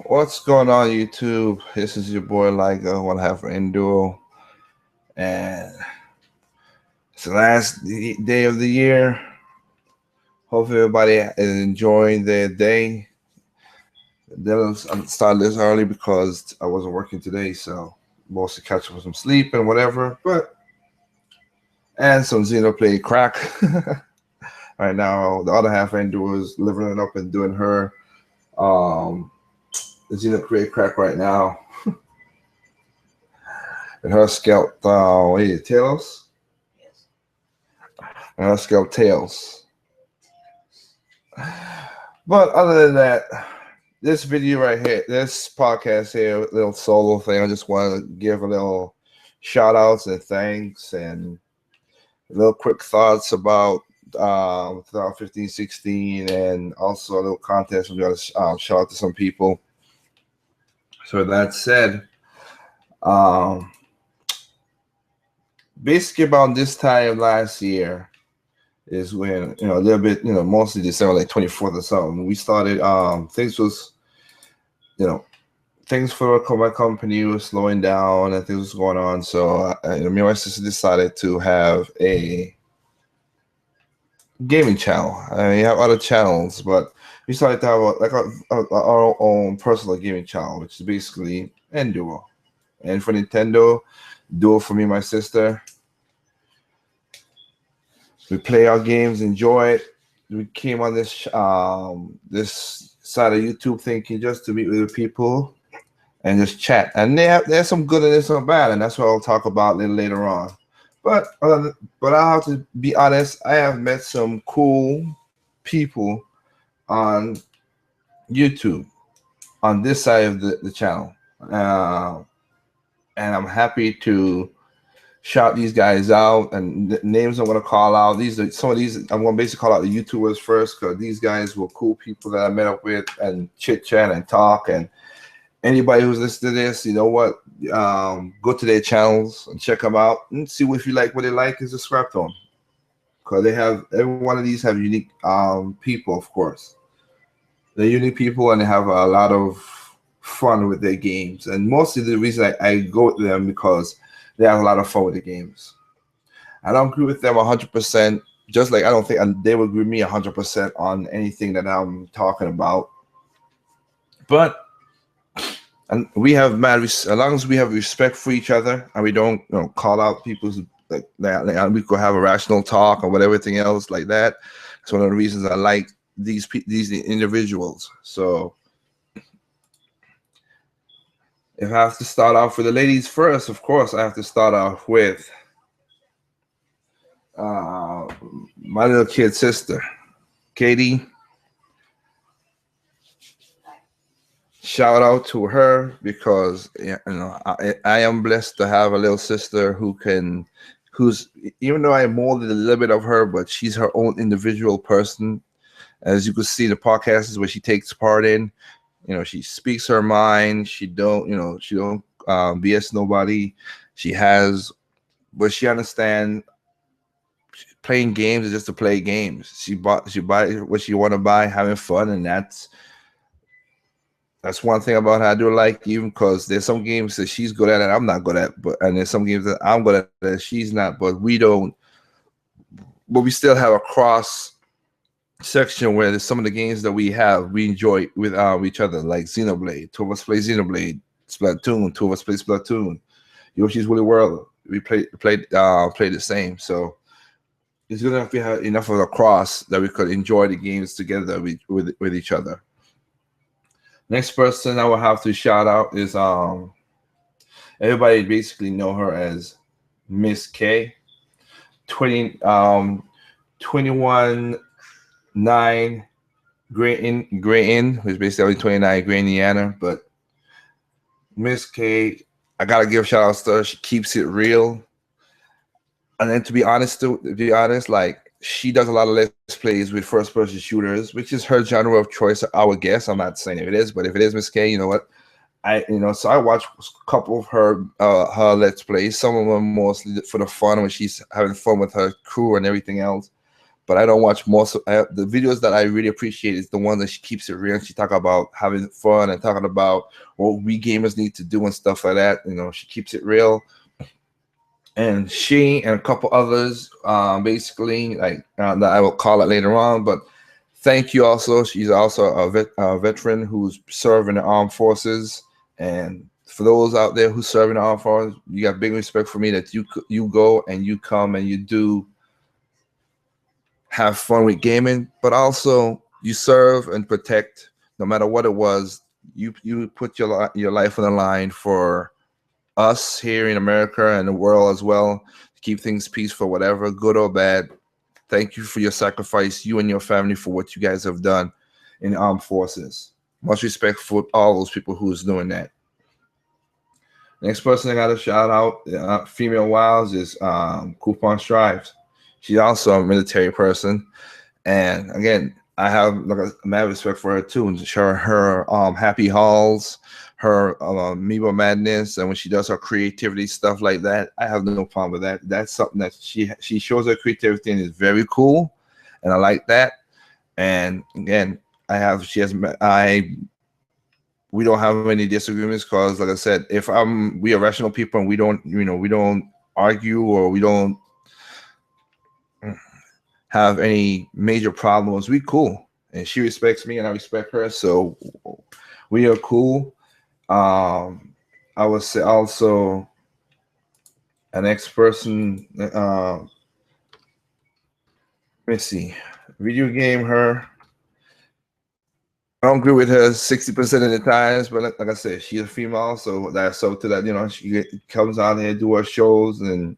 What's going on, YouTube? This is your boy Liga, one half of Enduro, and it's the last day of the year. Hopefully, everybody is enjoying their day. Then I started this early because I wasn't working today, so mostly catch up with some sleep and whatever. And some Xenoblade crack. Right now, the other half of Enduro is living it up and doing her Xenoblade crack right now. And her scalp, what is it, Tails? Yes. And her scalp Tails. But other than that, this video right here, this podcast here, little solo thing, I just want to give a little shout outs and thanks and little quick thoughts about 2015-16, and also a little contest. We're going to shout out to some people. So that said, basically about this time last year is when, a little bit, mostly December, like 24th or something, we started, things for my company was slowing down and things was going on. So me and my sister decided to have a gaming channel. I mean, we have other channels, but we decided to have our own personal gaming channel, which is basically Enduro. And for Nintendo, Duo for me and my sister. We play our games, enjoy it. We came on this this side of YouTube thinking just to meet with people and just chat. And there's some good and there's some bad, and that's what I'll talk about a little later on. But I have to be honest, I have met some cool people on YouTube on this side of the channel. And I'm happy to shout these guys out, and the names I'm going to call out. These are some of these. I'm going to basically call out the YouTubers first, because these guys were cool people that I met up with and chit chat and talk. And anybody who's listening to this, you know what? Go to their channels and check them out and see if you like what they like and subscribe to them, because they have, every one of these have unique people, of course. They're unique people and they have a lot of fun with their games. And mostly the reason I go with them because they have a lot of fun with the games. I don't agree with them 100%, just like I don't think they would agree with me 100% on anything that I'm talking about. But and we have as long as we have respect for each other and we don't call out people's like we could have a rational talk or whatever, everything else like that. It's one of the reasons I like these individuals. So if I have to start off with the ladies first, of course, I have to start off with my little kid sister, Katie. Shout out to her, because I am blessed to have a little sister who's, even though I molded a little bit of her, but she's her own individual person. As you can see, the podcasts where she takes part in. She speaks her mind. She don't BS nobody. But she understands playing games is just to play games. She buy what she want to buy, having fun, and that's one thing about her I do like, even because there's some games that she's good at and I'm not good at, and there's some games that I'm good at that she's not. But we still have a cross section where there's some of the games that we enjoy with each other, like Xenoblade. Two of us play Xenoblade. Splatoon. Two of us play Splatoon. Yoshi's Woolly World. We play the same. So it's good enough we have enough of a cross that we could enjoy the games together with each other. Next person I will have to shout out is everybody basically know her as Miss K. 21-9 Grayton, which is basically 29 Gray, Indiana. But Miss K, I gotta give shout outs to her. She keeps it real. And then to be honest, like, she does a lot of let's plays with first person shooters, which is her genre of choice, I would guess. I'm not saying if it is, but if it is Miss K, you know what? So I watch a couple of her let's plays. Some of them mostly for the fun, when she's having fun with her crew and everything else. but I don't watch most of the videos that I really appreciate is the one that she keeps it real. She talk about having fun and talking about what we gamers need to do and stuff like that. You know, she keeps it real. And she and a couple others, basically, like that I will call it later on. But thank you also. She's also a veteran who's serving the armed forces. And for those out there who serve in the armed forces, you got big respect for me that you go and you come and you do have fun with gaming, but also you serve and protect. No matter what it was, you put your life on the line for us here in America and the world as well, to keep things peaceful, whatever, good or bad. Thank you for your sacrifice, you and your family, for what you guys have done in the armed forces. Much respect for all those people who's doing that. Next person I got to shout out, female Wilds, is Coupon Strives. She's also a military person, and again, I have like a mad respect for her too. And her happy hauls, her Amiibo madness, and when she does her creativity stuff like that, I have no problem with that. That's something that she shows her creativity and is very cool, and I like that. And again, we don't have any disagreements because, like I said, we are rational people and we don't argue or we don't have any major problems. We cool, and she respects me and I respect her, so we are cool. I would say also an next person. Let me see, video game her. I don't agree with her 60% of the times, but like I said, she's a female, so that's up to that. You know, she comes out here, do her shows, and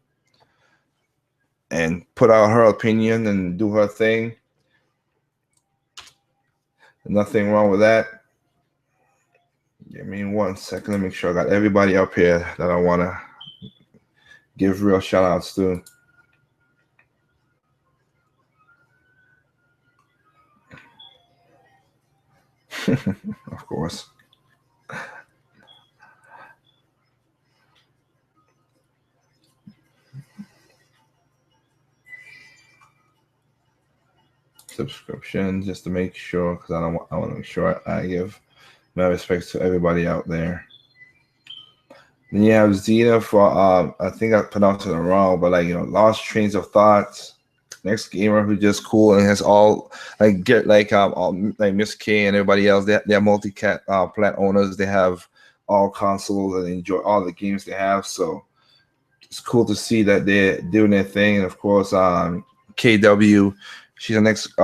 put out her opinion and do her thing. Nothing wrong with that. Give me 1 second. Let me make sure I got everybody up here that I want to give real shout outs to. Of course. Subscription, just to make sure, because I want to make sure I give my respects to everybody out there. Then you have Zena for I think I pronounced it wrong, but like, you know, Lost Trains of Thoughts. Next gamer who's just cool and has all like like Miss K and everybody else. They're multi-cat plat owners. They have all consoles and enjoy all the games they have. So it's cool to see that they're doing their thing. And of course, KW, she's the next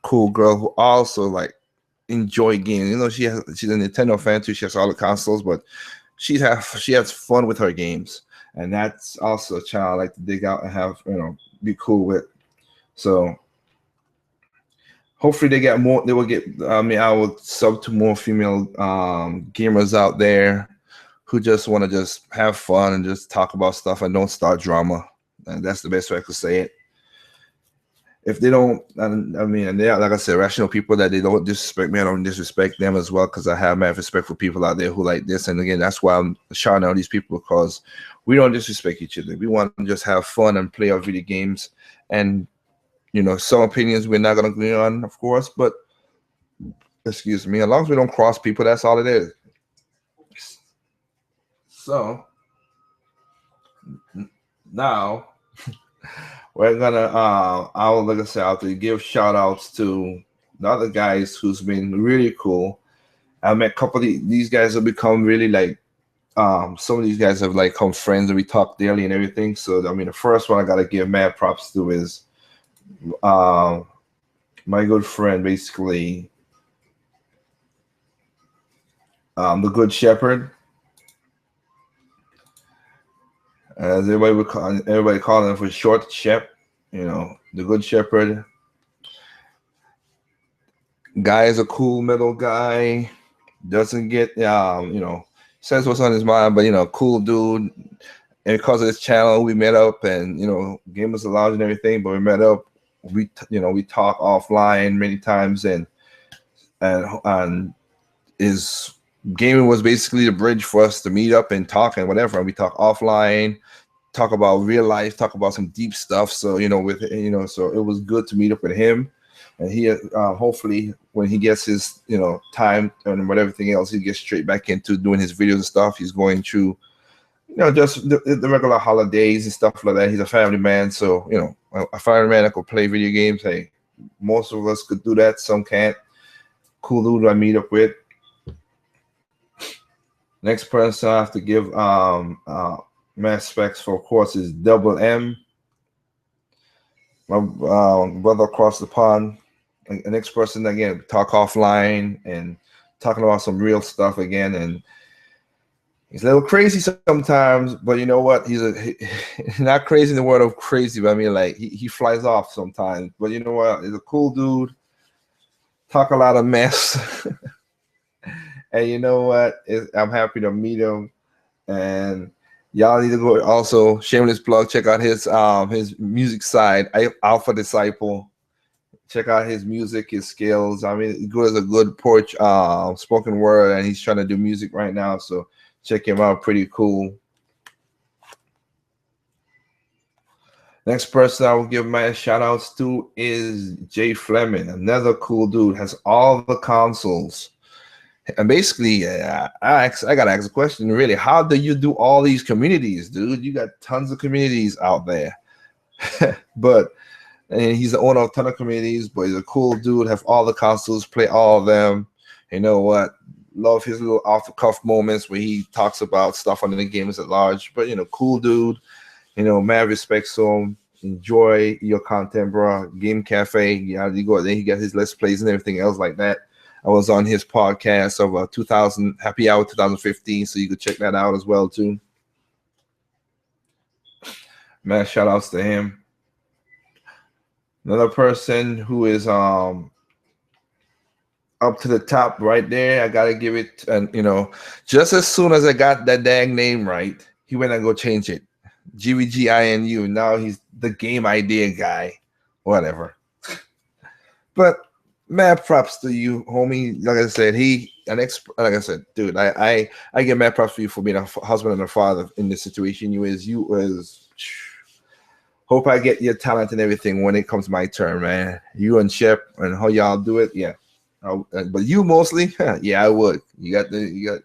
cool girl who also like enjoy games. You know, she's a Nintendo fan too. She has all the consoles, but she has fun with her games, and that's also a child I like to dig out and have, you know, be cool with. So hopefully they get more. They will get. I mean, I will sub to more female gamers out there who just want to just have fun and just talk about stuff and don't start drama. And that's the best way I could say it. If they don't, I mean, and they're, like I said, rational people that they don't disrespect me, I don't disrespect them as well, because I have mad respect for people out there who like this. And again, that's why I'm shouting out these people, because we don't disrespect each other. We want to just have fun and play our video games. And, you know, some opinions we're not going to agree on, of course, but excuse me, as long as we don't cross people, that's all it is. So now we're gonna like I said, I'll have to give shout outs to the other guys who's been really cool. I met a couple of these guys have become really like some of these guys have like become friends and we talk daily and everything. So I mean, the first one I gotta give mad props to is my good friend, basically the Good Shepherd. As everybody calling him for short, Shep. You know, the Good Shepherd. Guy is a cool middle guy. Doesn't get you know, says what's on his mind, but you know, cool dude. And because of this channel, we met up, and you know, Gamers Lounge and everything. But we met up. We talk offline many times, and is gaming was basically the bridge for us to meet up and talk and whatever. And we talk offline, talk about real life, talk about some deep stuff. So so it was good to meet up with him, and he hopefully when he gets his time and whatever everything else, he gets straight back into doing his videos and stuff. He's going through just the regular holidays and stuff like that. He's a family man, so a family man that could play video games. Hey, most of us could do that. Some can't. Cool dude I meet up with. Next person I have to give mad specs for, of course, is Double M, my brother across the pond. The next person, again, talk offline and talking about some real stuff again. And he's a little crazy sometimes, but you know what? He's not crazy in the word of crazy, but I mean, like, he flies off sometimes. But you know what? He's a cool dude. Talk a lot of mess. And you know what? I'm happy to meet him. And y'all need to go also, shameless plug, check out his music side, Alpha Disciple. Check out his music, his skills. I mean, he has a good porch spoken word, and he's trying to do music right now. So check him out. Pretty cool. Next person I will give my shout outs to is Jay Fleming, another cool dude, has all the consoles. And basically, I gotta ask a question, really. How do you do all these communities, dude? You got tons of communities out there. And he's the owner of a ton of communities, but he's a cool dude, have all the consoles, play all of them. You know what? Love his little off-the-cuff moments where he talks about stuff on the games at large. But, cool dude. Mad respect to him. Enjoy your content, bro. Game Cafe. You go there, he got his Let's Plays and everything else like that. I was on his podcast of 2000 Happy Hour 2015, so you could check that out as well too. Man, shout outs to him. Another person who is up to the top right there, I gotta give it. And just as soon as I got that dang name right, he went and go change it. GVGINU. Now he's the game idea guy. Whatever. But mad props to you, homie. Like I said, like I said, dude, I get mad props for you for being a husband and a father in this situation. Hope I get your talent and everything when it comes my turn, man. You and Shep and how y'all do it, yeah. But you mostly, yeah, I would. You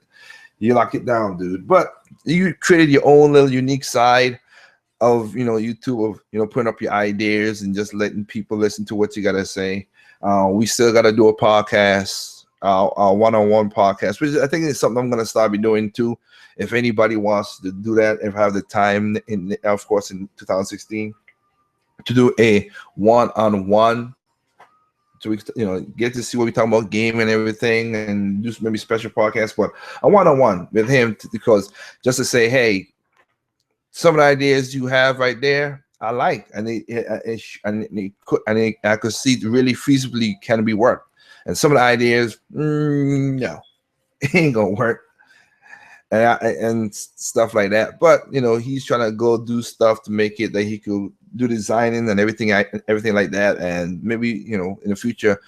lock it down, dude. But you created your own little unique side of YouTube, of putting up your ideas and just letting people listen to what you gotta say. We still got to do a podcast, a one-on-one podcast, which I think is something I'm going to start doing too. If anybody wants to do that, if I have the time, of course, in 2016, to do a one-on-one, so we get to see what we talk about, game and everything, and do maybe special podcasts, but a one-on-one with him, because just to say, hey, some of the ideas you have right there, I like, and I could see it really feasibly can be worked. And some of the ideas, no, it ain't gonna work, and stuff like that. But he's trying to go do stuff to make it that he could do designing and everything like that. And maybe in the future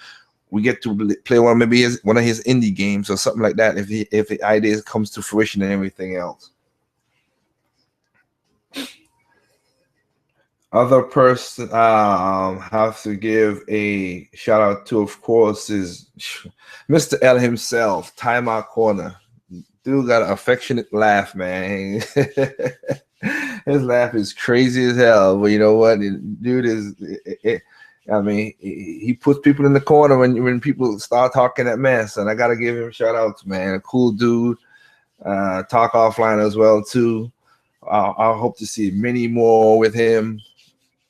we get to play one of his indie games or something like that. If the idea comes to fruition and everything else. Other person have to give a shout out to, of course, is Mr. L himself, Time Out Corner. Dude got an affectionate laugh, man. His laugh is crazy as hell, but you know what? Dude he puts people in the corner when people start talking that mess, and I gotta give him shout outs, man. A cool dude. Talk offline as well too. I hope to see many more with him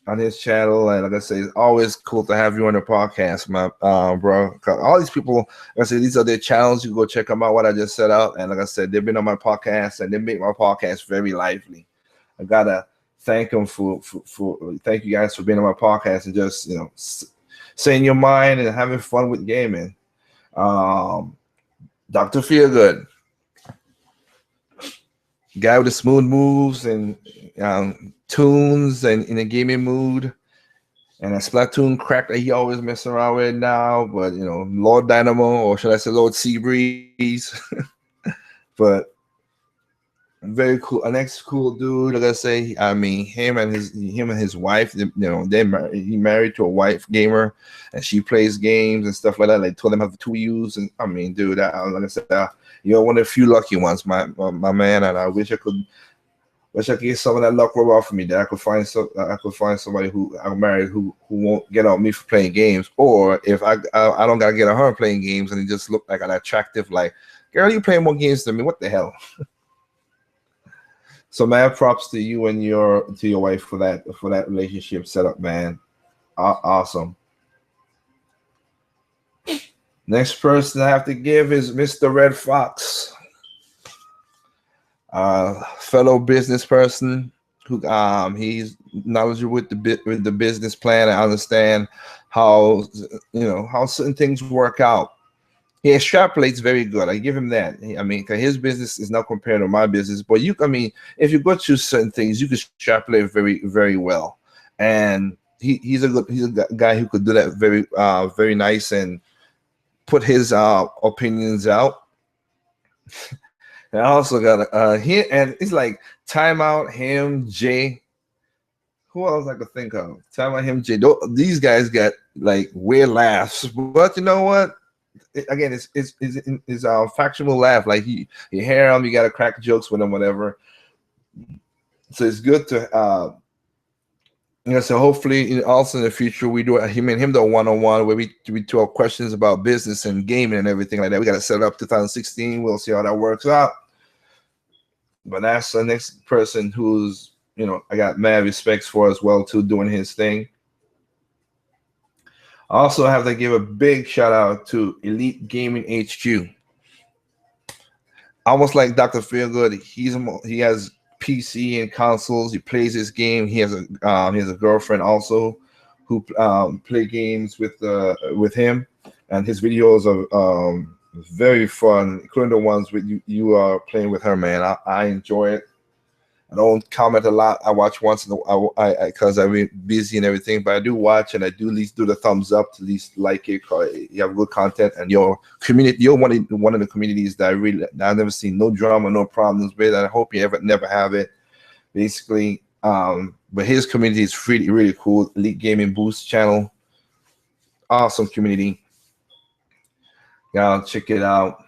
on his channel. And like I say, it's always cool to have you on the podcast, my bro. All these people, like I said, these are their channels. You go check them out, what I just set out. And like I said, they've been on my podcast and they make my podcast very lively. I gotta thank them for thank you guys for being on my podcast and just saying your mind and having fun with gaming. Dr. Feelgood, guy with the smooth moves and tunes and in a gaming mood, and a Splatoon crack that he always messing around with now. But Lord Dynamo, or should I say Lord Seabreeze? But Very cool. An ex cool dude. Like I say, I mean, him and his wife. He married to a wife gamer, and she plays games and stuff like that. Like told them have two U's, and I mean, dude, like I said, you're one of the few lucky ones, my man. And I wish I could get some of that luck rub off of me. That I could find somebody who I'm married who won't get on me for playing games, or if I don't gotta get on her playing games, and it just look like an attractive, like, girl, you playing more games than me. What the hell? So man, props to you and your wife for that relationship setup, man. Awesome. Next person I have to give is Mr. Red Fox, fellow business person who he's knowledgeable with the business plan and understand how how certain things work out. He extrapolates very good. I give him that. I mean, 'cause his business is not compared to my business, but I mean, if you go through certain things, you can extrapolate very, very well. And he's a guy who could do that very nice and put his opinions out. And I also got here, and it's like timeout him Jay. Who else I could think of? Timeout him Jay. These guys got like weird laughs, but you know what? Again, it's a factual laugh. Like you hear him, you gotta crack jokes with him, whatever. So it's good to so hopefully also in the future we do him and him the one-on-one where we talk questions about business and gaming and everything like that. We got to set up 2016. We'll see how that works out. But that's the next person who's I got mad respects for as well too, doing his thing. I also have to give a big shout out to Elite Gaming HQ. Almost like Dr. Feelgood, he has PC and consoles. He plays this game. He has a girlfriend also who play games with him, and his videos are very fun, including the ones with you are playing with her, man. I enjoy it. I don't comment a lot. I watch once in a while because I'm busy and everything, but I do watch, and I do at least do the thumbs up to at least like it. You have good content, and your community, you're one of the communities that I've never seen no drama, no problems with. I hope you never have it. Basically, but his community is really, really cool. Elite Gaming Boost channel, awesome community. Y'all check it out.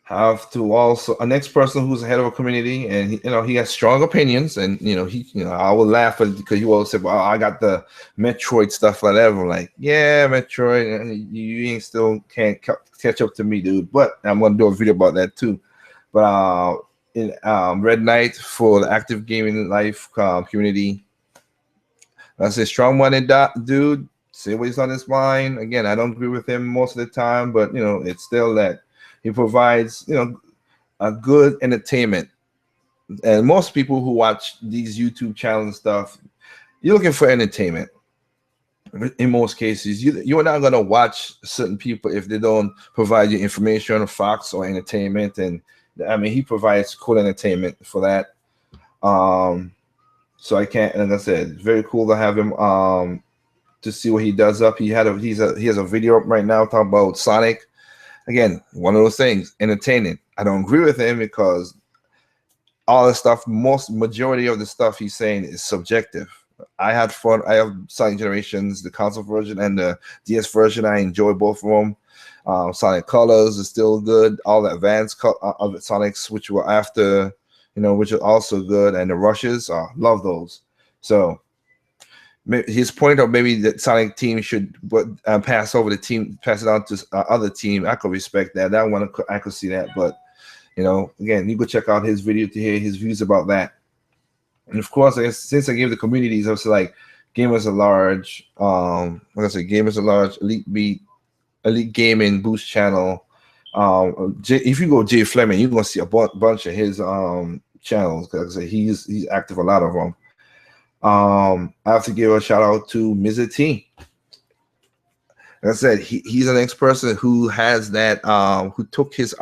Have to also a next person who's head of a community, and he has strong opinions, and I will laugh at because you always say, "Well, I got the Metroid stuff, whatever." I'm like, yeah, Metroid, and you ain't still can't catch up to me, dude. But I'm gonna do a video about that too. But in Red Knight for the active gaming life community, that's a strong-minded dude. Say what he's on his mind. Again, I don't agree with him most of the time, but it's still that. He provides, a good entertainment. And most people who watch these YouTube channels and stuff, you're looking for entertainment. In most cases, you're not going to watch certain people if they don't provide you information, Foxx or entertainment. And I mean, he provides cool entertainment for that. So I can't, like I said, it's very cool to have him to see what he does up. He has a video up right now talking about Sonic. Again, one of those things, entertaining. I don't agree with him because all the stuff, majority of the stuff he's saying is subjective. I had fun. I have Sonic Generations, the console version and the DS version. I enjoy both of them. Sonic Colors is still good. All the advanced of the Sonics, which were after, which are also good. And the rushes, love those. So his point of maybe the Sonic team should pass it on to other team. I could respect that. That one I could see that, but again, you go check out his video to hear his views about that. And of course, I guess since I gave the communities, I was like Gamers at Large, like I said, Gamers at Large, Elite Gaming Boost channel. If you go Jay Fleming, you're gonna see a bunch of his channels because he's active a lot of them. I have to give a shout out to Mr. T. Like I said, he's the next person who has that, who took his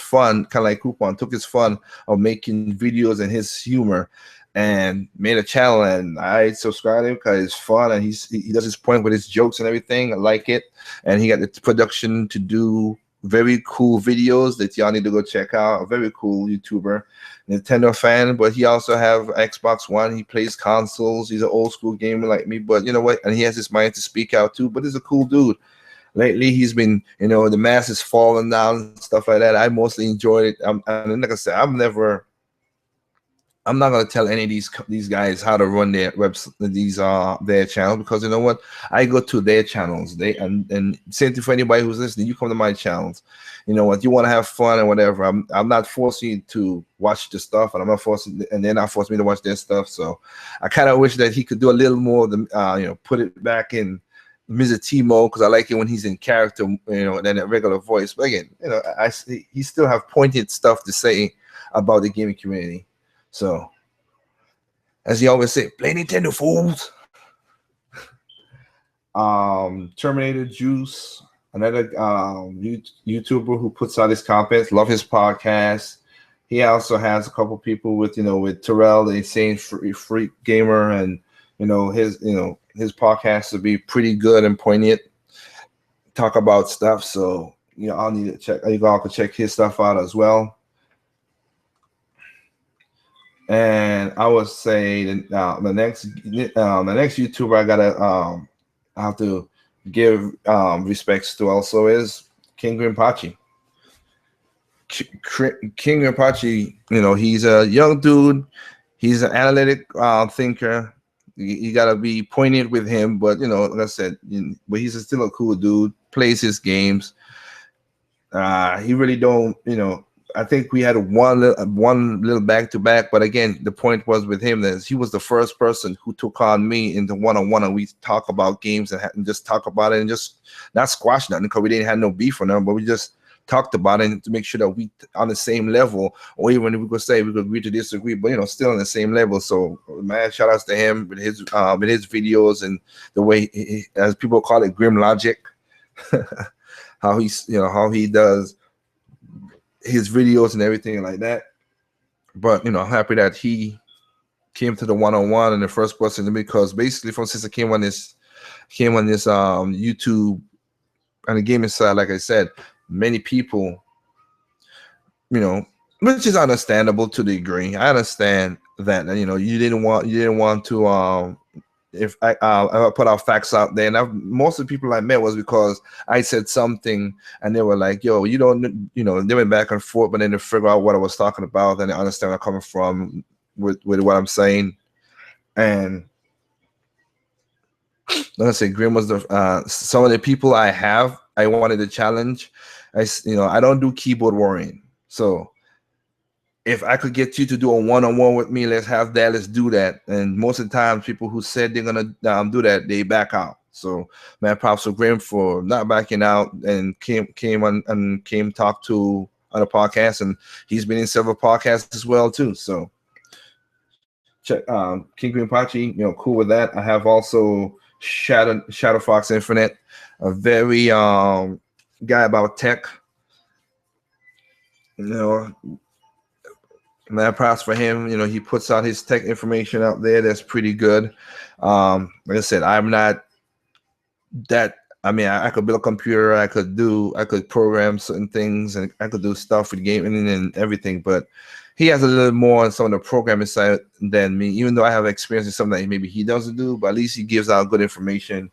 fun, kind of like Coupon, took his fun of making videos and his humor and made a channel. And I subscribe to him because it's fun and he does his point with his jokes and everything. I like it. And he got the production to do very cool videos that y'all need to go check out. A very cool YouTuber, Nintendo fan, but he also have Xbox One. He plays consoles. He's an old school gamer like me, but you know what? And he has his mind to speak out too. But he's a cool dude. Lately, he's been, the mask is falling down and stuff like that. I mostly enjoyed it. And like I said, I'm not gonna tell any of these guys how to run their webs, their channel, because you know what? I go to their channels. And same thing for anybody who's listening. You come to my channels. You know what? You want to have fun and whatever. I'm not forcing you to watch the stuff, and I'm not forcing, and they're not forcing me to watch their stuff. So I kind of wish that he could do a little more than put it back in Mr. T mode, because I like it when he's in character, than a regular voice. But again, he still have pointed stuff to say about the gaming community. So, as he always say, play Nintendo, fools. Terminator Juice, another YouTuber who puts out his comments. Love his podcast. He also has a couple people with Terrell, the Insane Freak Gamer, and his podcast will be pretty good and poignant. Talk about stuff. So I'll need to check. You all can check his stuff out as well. And I would say the next YouTuber I have to give respects to also is King Grimpachi. King Grimpachi, he's a young dude. He's an analytic thinker. You gotta be poignant with him, but like I said, but he's still a cool dude. Plays his games. He really don't, I think we had one little back-to-back, but again, the point was with him that he was the first person who took on me into one-on-one, and we talk about games and just talk about it and just not squash nothing, because we didn't have no beef on them, but we just talked about it to make sure that we on the same level, or even if we could say we could agree to disagree, but still on the same level. So man, shout outs to him with his videos and the way he, as people call it, grim logic, how he does his videos and everything like that. But I'm happy that he came to the one-on-one and the first person, because basically since I came on this YouTube and the gaming side, like I said, many people, which is understandable to the degree. I understand that you didn't want to if I put our facts out there, and most of the people I met was because I said something and they were like, yo, they went back and forth, but then they figure out what I was talking about and they understand where I'm coming from with what I'm saying. And like I said, Grim was some of the people I wanted to challenge. I don't do keyboard warring, so if I could get you to do a one-on-one with me, let's have that. Let's do that. And most of the time, people who said they're gonna do that, they back out. So, man, props to Graham for not backing out and came talk to on a podcast, and he's been in several podcasts as well too. So, check King Green Pachi, cool with that. I have also Shadow Fox Infinite, a very guy about tech. Man, props for him. He puts out his tech information out there. That's pretty good. Like I said, I'm not that. I mean, I could build a computer. I could program certain things, and I could do stuff with gaming and everything. But he has a little more on some of the programming side than me. Even though I have experience in something that maybe he doesn't do, but at least he gives out good information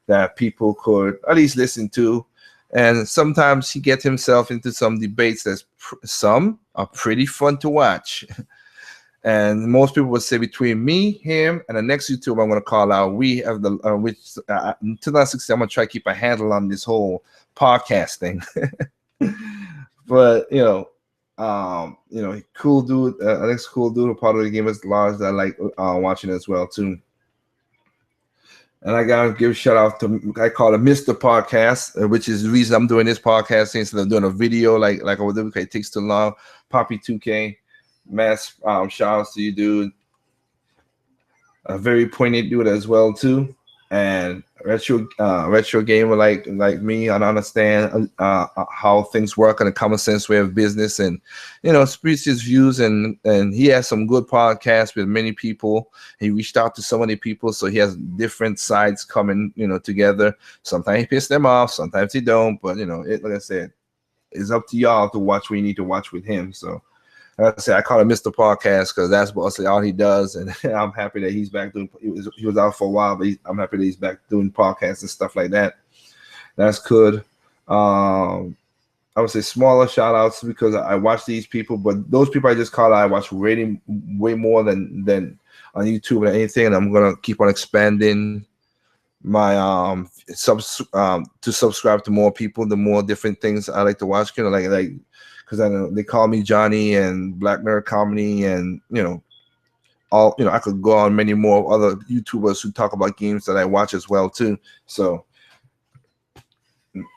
that people could at least listen to. And sometimes he gets himself into some debates some are pretty fun to watch. And most people would say between me, him, and the next YouTuber I'm going to call out, we have the in 2016, I'm going to try to keep a handle on this whole podcast thing. But cool dude. Next cool dude, a part of the game is large that I like watching as well too. And I gotta give a shout out to, I call it Mr. Podcast, which is the reason I'm doing this podcast instead of doing a video like I would do because it takes too long. Poppy 2K, mass shout outs to you, dude. A very poignant dude as well too. And retro gamer like me, and understand how things work in a common sense way of business, and speaks his views, and he has some good podcasts with many people. He reached out to so many people, so he has different sides coming together. Sometimes he pisses them off, sometimes he don't, but like I said, it's up to y'all to watch what you need to watch with him. So like I said, I call him Mr. Podcast because that's mostly all he does, and I'm happy that he's back doing. He was out for a while, but I'm happy that he's back doing podcasts and stuff like that. That's good. I would say smaller shout outs because I watch these people, but those people I just called I watch way more than on YouTube or anything, and I'm gonna keep on expanding my to subscribe to more people, the more different things I like to watch. Like because I know they call me Johnny and Black Nerd Comedy, and all I could go on many more other YouTubers who talk about games that I watch as well too. So.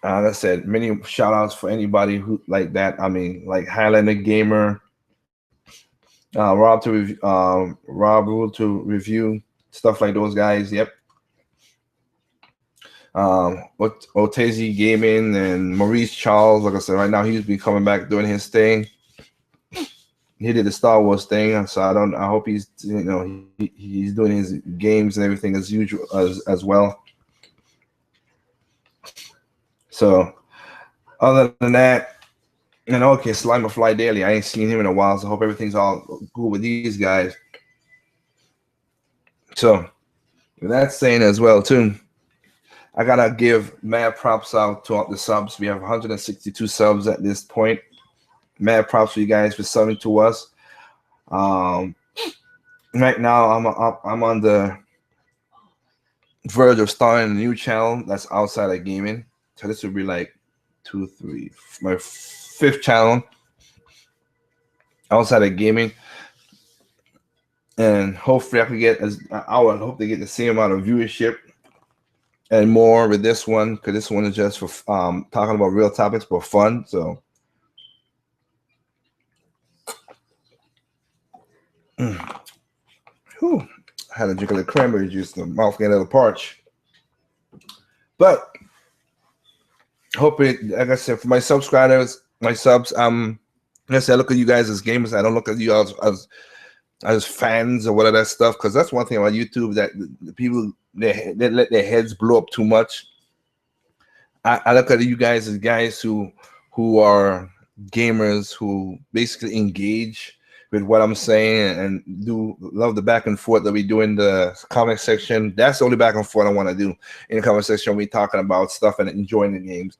Like I said, many shout outs for anybody who like that. I mean, like Highlander Gamer, Rob Rule to review stuff like those guys. Yep. Otezi Gaming and Maurice Charles. Like I said, right now he's been coming back doing his thing. He did the Star Wars thing, so I hope he's he's doing his games and everything as usual as well. So. Other than that, okay, Slimer Fly Daily. I ain't seen him in a while, so I hope everything's all good with these guys. So, with that saying as well, too, I gotta give mad props out to all the subs. We have 162 subs at this point. Mad props for you guys for subbing to us. Right now, I'm on the verge of starting a new channel that's outside of gaming. So this would be like 2, 3, my 5th channel outside of gaming, and hopefully I would hope to get the same amount of viewership and more with this one, because this one is just for talking about real topics for fun. So I had to drink a little cranberry juice, the mouth getting a little parched, but hopefully, like I said, for my subscribers, my subs, like I said, I look at you guys as gamers. I don't look at you as fans or whatever that stuff, because that's one thing about YouTube, that the people they let their heads blow up too much. I look at you guys as guys who are gamers, who basically engage with what I'm saying and do love the back and forth that we do in the comment section. That's the only back and forth I want to do in the comment section. We talking about stuff and enjoying the games.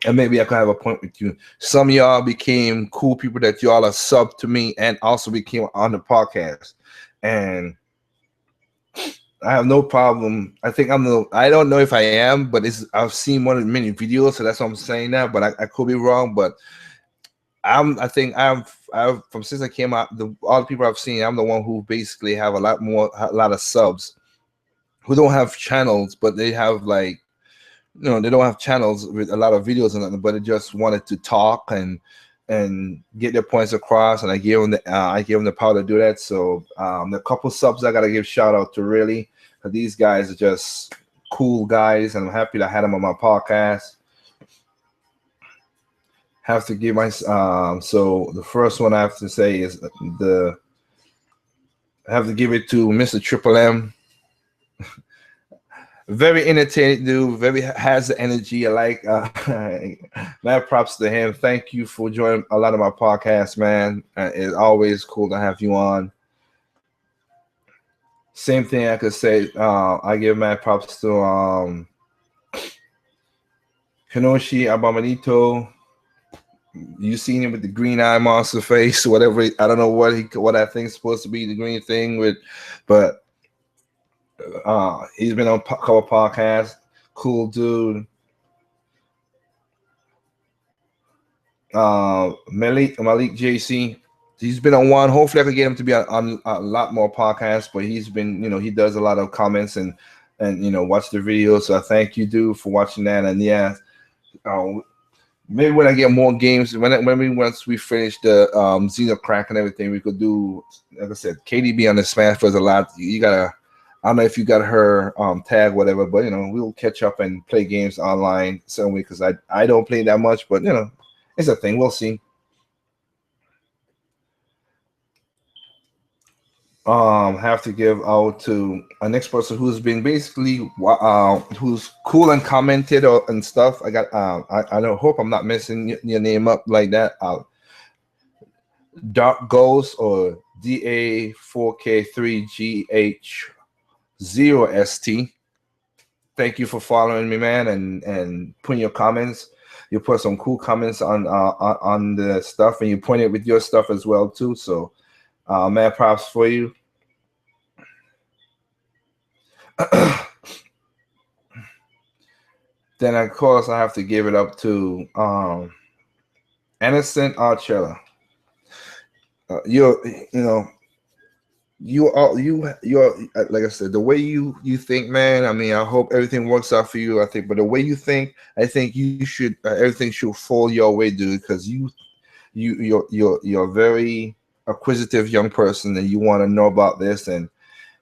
And maybe I could have a point with you. Some of y'all became cool people that y'all are sub to me and also became on the podcast. And I have no problem. I think I don't know if I am, but I've seen one of many videos, so that's what I'm saying now. But I could be wrong. But I think I've from since I came out, all the people I've seen, I'm the one who basically have a lot of subs who don't have channels, but they have like, they don't have channels with a lot of videos and nothing, but they just wanted to talk and get their points across, and I gave them the power to do that. So the couple subs I gotta give shout out to, really, because these guys are just cool guys, and I'm happy to have them on my podcast. Have to give my so the first one I have to say is I have to give it to Mr. Triple M. Very entertaining dude, has the energy. I like mad props to him. Thank you for joining a lot of my podcasts, man. It's always cool to have you on. Same thing I could say, I give mad props to Kenoshi Abamanito. You seen him with the green eye monster face, whatever. I don't know what that thing's supposed to be, the green thing with, but he's been on a couple podcasts. Cool dude. Malik JC. He's been on one. Hopefully I could get him to be on a lot more podcasts, but he's been, he does a lot of comments and watch the videos. So I thank you, dude, for watching that. And yeah, maybe when I get more games, once we finish the Xenocrack and everything, we could do, like I said, KDB on the Smash Bros. A lot. You gotta, I don't know if you got her tag, whatever, but we'll catch up and play games online some way, because I don't play that much, but it's a thing. We'll see. have to give out to a next person who's been basically who's cool and commented and stuff. I got I don't hope I'm not messing your name up like that. Dark Ghost or DA4K3GH0ST. Thank you for following me, man, and putting your comments. You put some cool comments on the stuff, and you point it with your stuff as well too. So, man, props for you. Then of course I have to give it up to Innocent Archella. You know you're like I said, the way you think, man. I mean, I hope everything works out for you. I think, but the way you think, I think you should everything should fall your way, dude, because you're a very acquisitive young person, and you want to know about this and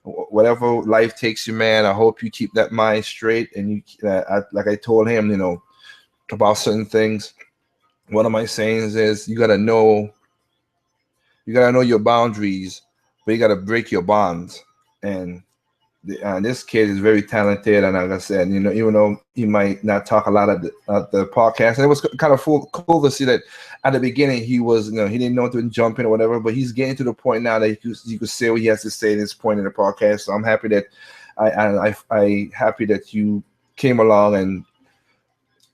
whatever life takes you, man. I hope you keep that mind straight, and like I told him, about certain things. One of my sayings is you gotta know your boundaries, but you gotta break your bonds. And this kid is very talented, and like I said, even though he might not talk a lot at the podcast, and it was kind of cool to see that at the beginning he was, he didn't know to jump in or whatever, but he's getting to the point now that you could say what he has to say at this point in the podcast. So I'm happy that I happy that you came along, and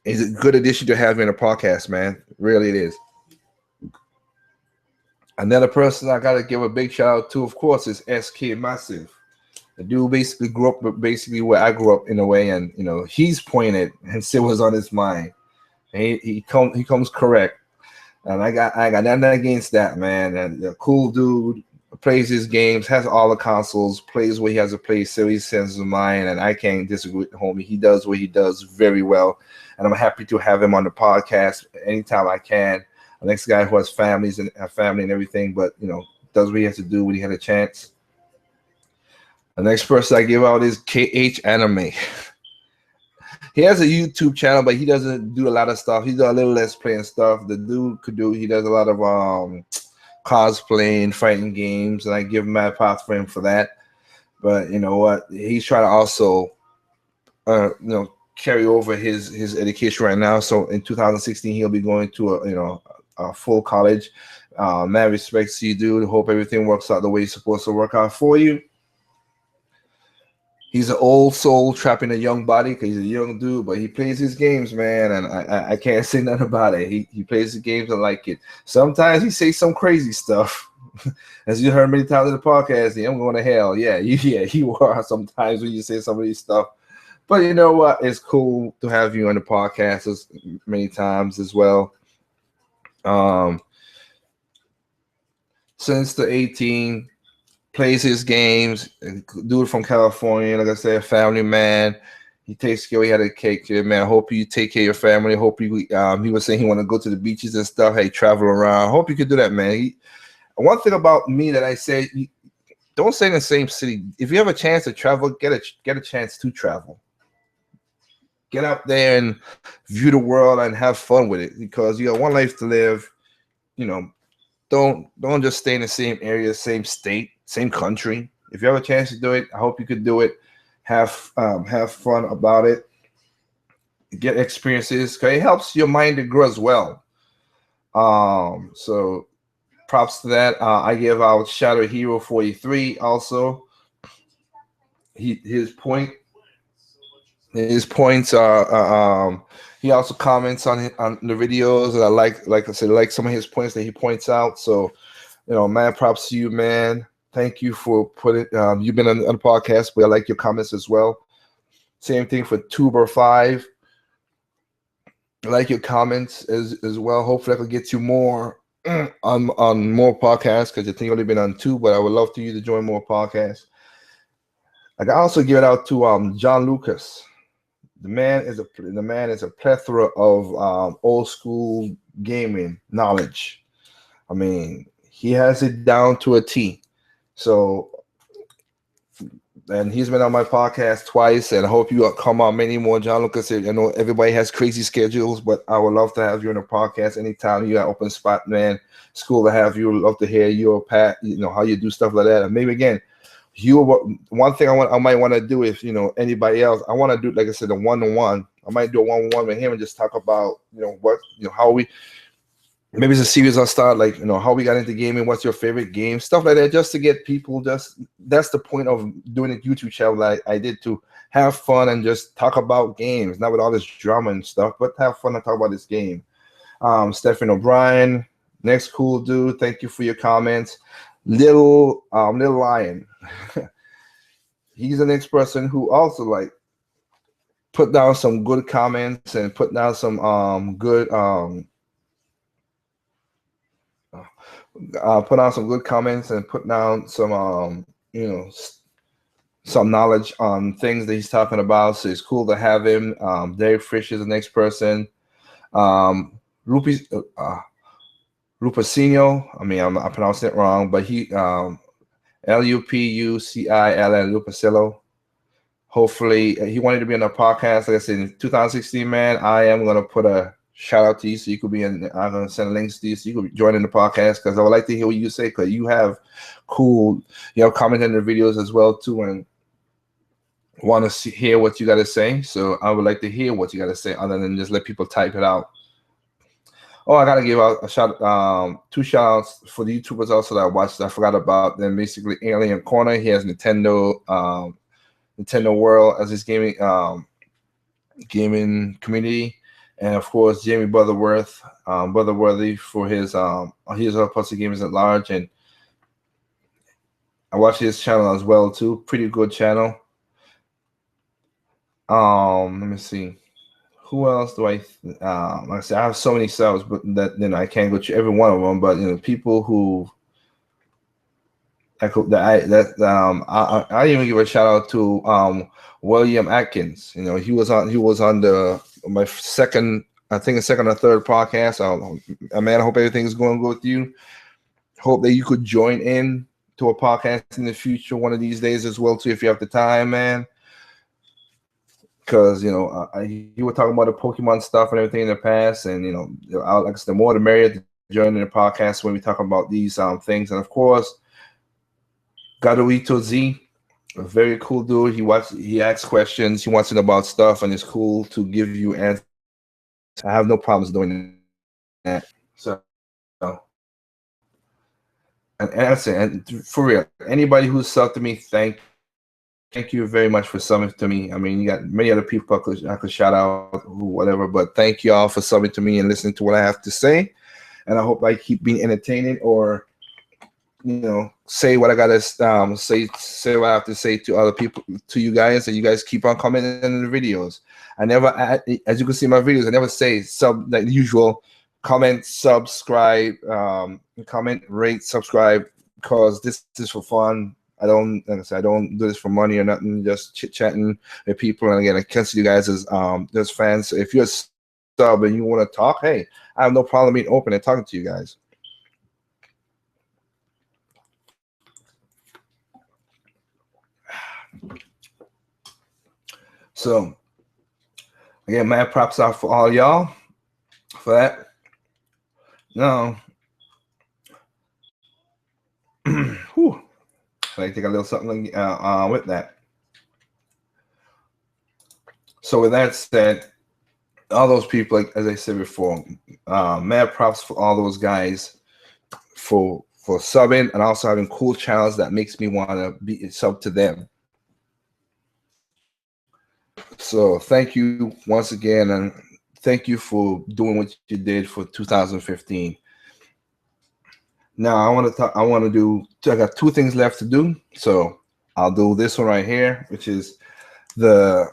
it's a good addition to have in a podcast, man. Really, it is. Another person I gotta give a big shout out to, of course, is SK Massive. The dude basically grew up basically where I grew up in a way, and he's pointed and said what's on his mind. And he comes correct, and I got nothing against that, man. And a cool dude, plays his games, has all the consoles, plays where he has to play, silly sense of mind, and I can't disagree with the homie. He does what he does very well, and I'm happy to have him on the podcast anytime I can. The next guy who has families and a family and everything, but does what he has to do when he had a chance. The next person I give out is KH Anime. He has a YouTube channel, but he doesn't do a lot of stuff. He does a little less playing stuff. The dude could do. He does a lot of cosplaying, fighting games, and I give him my props for him for that. But you know what? He's trying to also, carry over his education right now. So in 2016, he'll be going to a full college. Mad respects to you, dude. Hope everything works out the way it's supposed to work out for you. He's an old soul trapping a young body because he's a young dude, but he plays his games, man, and I can't say nothing about it. He plays the games, I like it. Sometimes he says some crazy stuff. As you heard many times in the podcast, I'm going to hell. Yeah, you are sometimes when you say some of these stuff. But you know what? It's cool to have you on the podcast many times as well. Since the 18, plays his games. Dude from California, like I said, family man. He takes care. He had a cake here, man. I hope you take care of your family. I hope you. He was saying he want to go to the beaches and stuff. Hey, travel around. I hope you could do that, man. One thing about me that I say, don't stay in the same city. If you have a chance to travel, get a chance to travel. Get out there and view the world and have fun with it, because you got one life to live. Don't just stay in the same area, same state, same country. If you have a chance to do it, I hope you could do it. Have fun about it. Get experiences, because it helps your mind to grow as well. So props to that. I give out Shadow Hero 43 also. His points are he also comments on the videos, and I like I said, some of his points that he points out. So man, props to you, man. Thank you for putting you've been on the podcast, but I like your comments as well. Same thing for Tuber5. I like your comments as well. Hopefully I can get you more on more podcasts, because I think you've only been on 2, but I would love for you to join more podcasts. I can also give it out to John Lucas. The man is a plethora of old school gaming knowledge. I mean, he has it down to a T. So And he's been on my podcast twice, and I hope you come on many more, John Lucas. I know everybody has crazy schedules, but I would love to have you on the podcast anytime you got open spot, man. It's cool to have you. Love to hear your Pat, how you do stuff like that. And maybe again, one thing I might want to do if anybody else, I want to do, like I said, a 1-on-1. I might do a 1-on-1 with him and just talk about how we. Maybe it's a series I'll start, like, how we got into gaming, what's your favorite game, stuff like that, just to get people, that's the point of doing a YouTube channel like I did, to have fun and just talk about games, not with all this drama and stuff, but have fun and talk about this game. Stephen O'Brien, next cool dude, thank you for your comments. Little Lion, he's the next person who also like put down some good comments and put down some good put on some good comments and put down some some knowledge on things that he's talking about. So it's cool to have him. Derek Fish is the next person. Lupicino. I mean, I'm pronouncing it wrong, but he Lupucill, Lupicillo. Hopefully, he wanted to be on the podcast. Like I said, in 2016, man, I am gonna put a shout out to you, so you could be in. I'm gonna send links to you, so you could join in the podcast, because I would like to hear what you say, because you have cool, comment in the videos as well too, and want to hear what you got to say. So I would like to hear what you got to say, other than just let people type it out. Oh, I gotta give out a two shout outs for the YouTubers also that I watched. I forgot about them. Basically, Alien Corner. He has Nintendo World as his gaming community. And of course, Jamie Butterworthy for his he's a Pussy Gamers at Large, and I watch his channel as well too. Pretty good channel. Let me see, who else do I? Like I said, I have so many subs, but that I can't go to every one of them. But people who I even give a shout out to William Atkins. He was on my second or third podcast. Man, I hope everything's going good with you. Hope that you could join in to a podcast in the future one of these days as well too, if you have the time, man. Because you were talking about the Pokemon stuff and everything in the past, and like I said, the more the merrier to join in the podcast when we talk about these things. And of course, Garuito Z, a very cool dude. He asks questions. He wants to know about stuff, and it's cool to give you answers. I have no problems doing that. So, and that's it. And for real, anybody who's subbed to me, thank you very much for subbing to me. I mean, you got many other people I could shout out, whatever, but thank you all for subbing to me and listening to what I have to say. And I hope I keep being entertaining, or say what I gotta say what I have to say to other people, to you guys, and you guys keep on commenting in the videos. I never, as you can see in my videos, I never say like usual, comment, subscribe, comment, rate, subscribe, because this is for fun. I don't, like I said, I don't do this for money or nothing. Just chit chatting with people, and again, I consider you guys as fans. So if you're a sub and you want to talk, hey, I have no problem being open and talking to you guys. So, again, mad props out for all y'all for that. Now, whew, I take a little something with that. So, with that said, all those people, like as I said before, mad props for all those guys for subbing, and also having cool channels that makes me want to be sub to them. So thank you once again, and thank you for doing what you did for 2015. Now I want to talk. I got two things left to do, so I'll do this one right here, which is the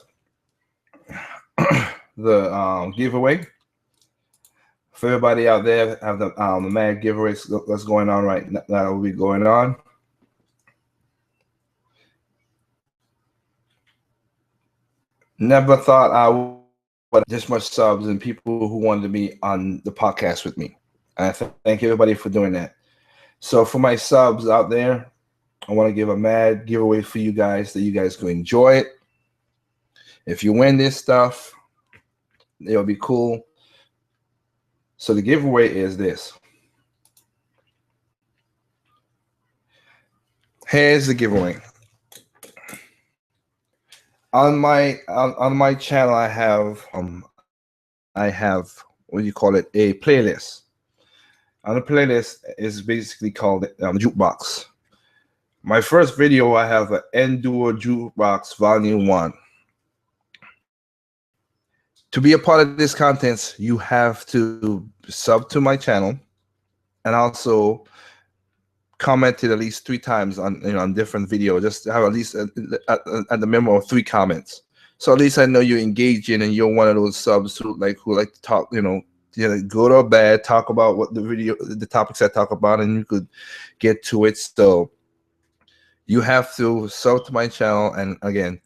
giveaway. For everybody out there, have the mad giveaway that's going on right now. That will be going on. Never thought I would this much subs and people who wanted to be on the podcast with me. And I thank everybody for doing that. So for my subs out there, I want to give a mad giveaway for you guys that you guys can enjoy it. If you win this stuff, it'll be cool. So the giveaway is this. Here's the giveaway. On my channel, I have what do you call it? A playlist. On the playlist is basically called Jukebox. My first video, I have an Endure Jukebox Volume 1. To be a part of this content, you have to sub to my channel and also commented at least 3 times on different videos. Just have at least at the minimum of 3 comments. So at least I know you're engaging and you're one of those subs who like to talk, good or bad, talk about what the topics I talk about, and you could get to it. So you have to sub to my channel, and again,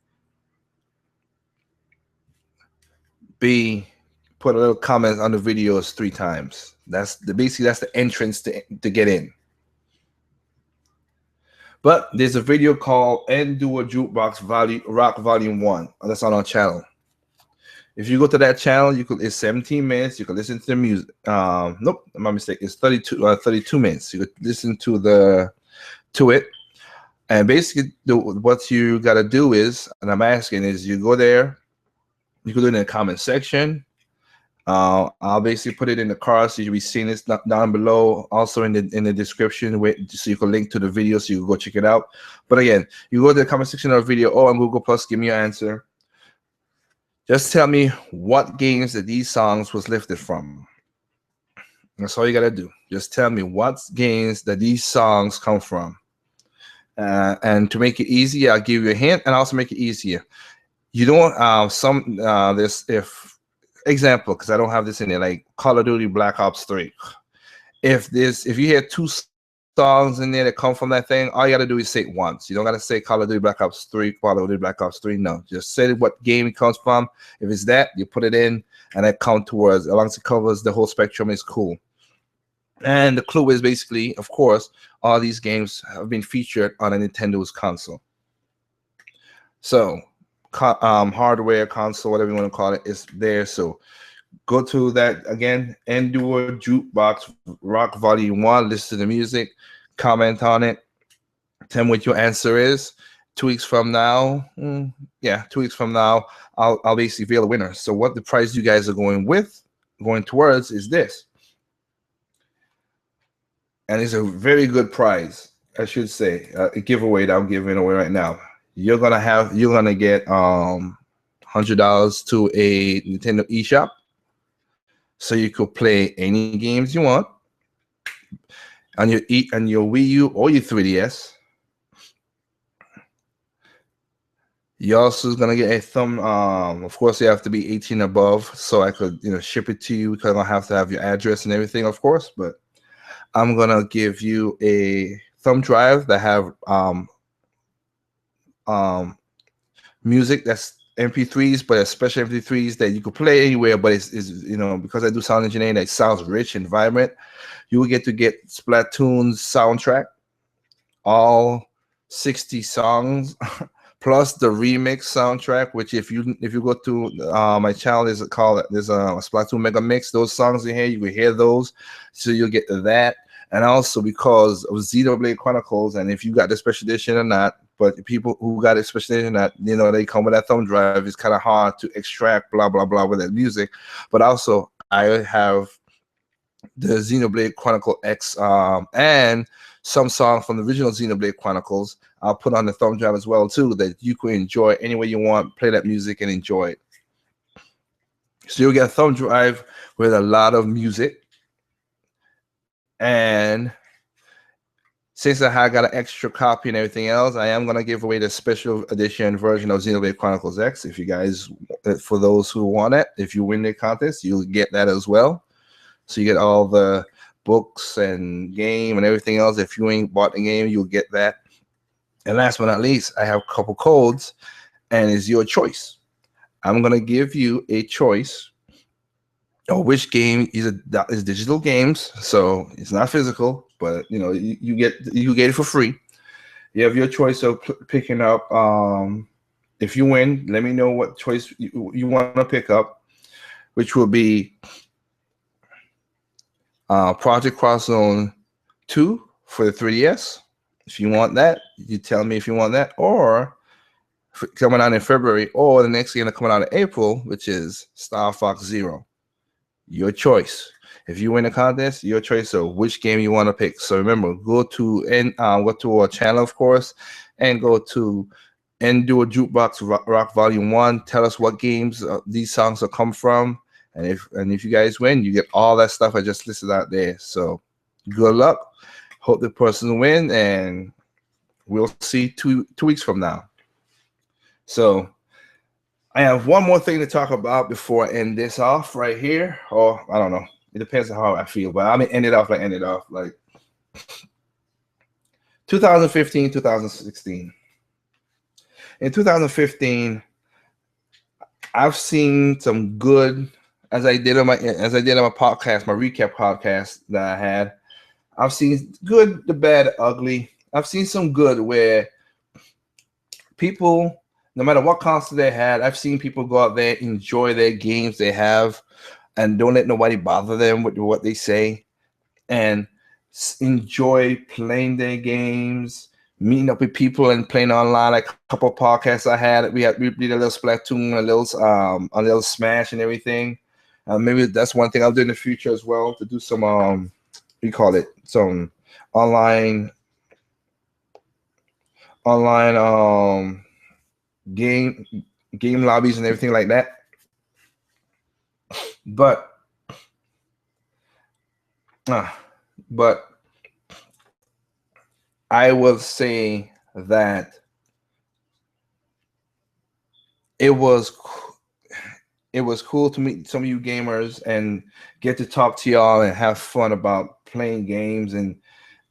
put a little comment on the videos 3 times. That's the entrance to get in. But there's a video called Endure Jukebox Rock Volume 1. That's on our channel. If you go to that channel, it's 17 minutes. You can listen to the music. Nope, my mistake. It's 32 minutes. You could listen to it. And basically, what you got to do is, and I'm asking, is you go there. You can do it in the comment section. I'll basically put it in the card, so you'll be seeing this down below, also in the description, so you can link to the video, so you can go check it out. But again, you go to the comment section of the video, on Google Plus, give me your answer. Just tell me what games that these songs was lifted from. That's all you gotta do. Just tell me what games that these songs come from. And to make it easy, I'll give you a hint, and also make it easier. You don't example, because I don't have this in there, like Call of Duty Black Ops 3. If you hear 2 songs in there that come from that thing, all you gotta do is say it once. You don't gotta say Call of Duty Black Ops 3, Call of Duty Black Ops 3. No, just say what game it comes from. If it's that, you put it in, and that count towards, as long as it covers the whole spectrum, is cool. And the clue is basically, of course, all these games have been featured on a Nintendo's console. So hardware, console, whatever you want to call it, is there. So go to that again, Endure Jukebox Rock Volume 1, listen to the music, comment on it, tell me what your answer is. 2 weeks from now, 2 weeks from now, I'll basically reveal a winner. So what the prize you guys are going towards is this. And it's a very good prize, I should say, a giveaway that I'm giving away right now. You're gonna get $100 to a Nintendo eShop, so you could play any games you want on your Wii U or your 3DS. You also gonna get a thumb. Of course, you have to be 18 above, so I could ship it to you, because I don't have to have your address and everything, of course. But I'm gonna give you a thumb drive that have music that's MP3s, but especially MP3s that you could play anywhere. But it's because I do sound engineering, that sounds rich and vibrant. You will get Splatoon's soundtrack, all 60 songs, plus the remix soundtrack. Which if you go to my channel, there's a Splatoon Mega Mix. Those songs in here, you will hear those, so you'll get that. And also because of Xenoblade Chronicles, and if you got the special edition or not, but the people who got the special edition, that they come with that thumb drive, it's kind of hard to extract blah blah blah with that music. But also I have the Xenoblade Chronicle X and some song from the original Xenoblade Chronicles. I'll put on the thumb drive as well too, that you can enjoy any way you want, play that music and enjoy it. So you'll get a thumb drive with a lot of music. And since I got an extra copy and everything else, I am going to give away the special edition version of Xenoblade Chronicles X. If you guys, for those who want it, if you win the contest, you'll get that as well. So you get all the books and game and everything else. If you ain't bought the game, you'll get that. And last but not least, I have a couple codes, and it's your choice. I'm going to give you a choice of which game is digital games, so it's not physical, but you get it for free. You have your choice of picking up. If you win, let me know what choice you want to pick up, which will be Project Cross Zone 2 for the 3DS. If you want that, you tell me if you want that, or coming out in February, or the next game coming out in April, which is Star Fox Zero. Your choice. If you win the contest, your choice of which game you want to pick. So remember, go to our channel, of course, and go to and do a jukebox rock volume 1. Tell us what games these songs will come from, and if you guys win, you get all that stuff I just listed out there. So good luck. Hope the person win, and we'll see two weeks from now. So I have one more thing to talk about before I end this off right here. Or I don't know. It depends on how I feel, but I'm gonna end it off like 2015, 2016. In 2015, I've seen some good, as I did on my podcast, my recap podcast that I had. I've seen good, the bad, ugly. I've seen some good where people, no matter what console they had, I've seen people go out there, enjoy their games they have, and don't let nobody bother them with what they say, and enjoy playing their games, meeting up with people and playing online. Like a couple of podcasts I had, we did a little Splatoon, a little Smash and everything. Maybe that's one thing I'll do in the future as well, to do some some online game lobbies and everything like that. But I will say that it was cool to meet some of you gamers and get to talk to y'all and have fun about playing games, and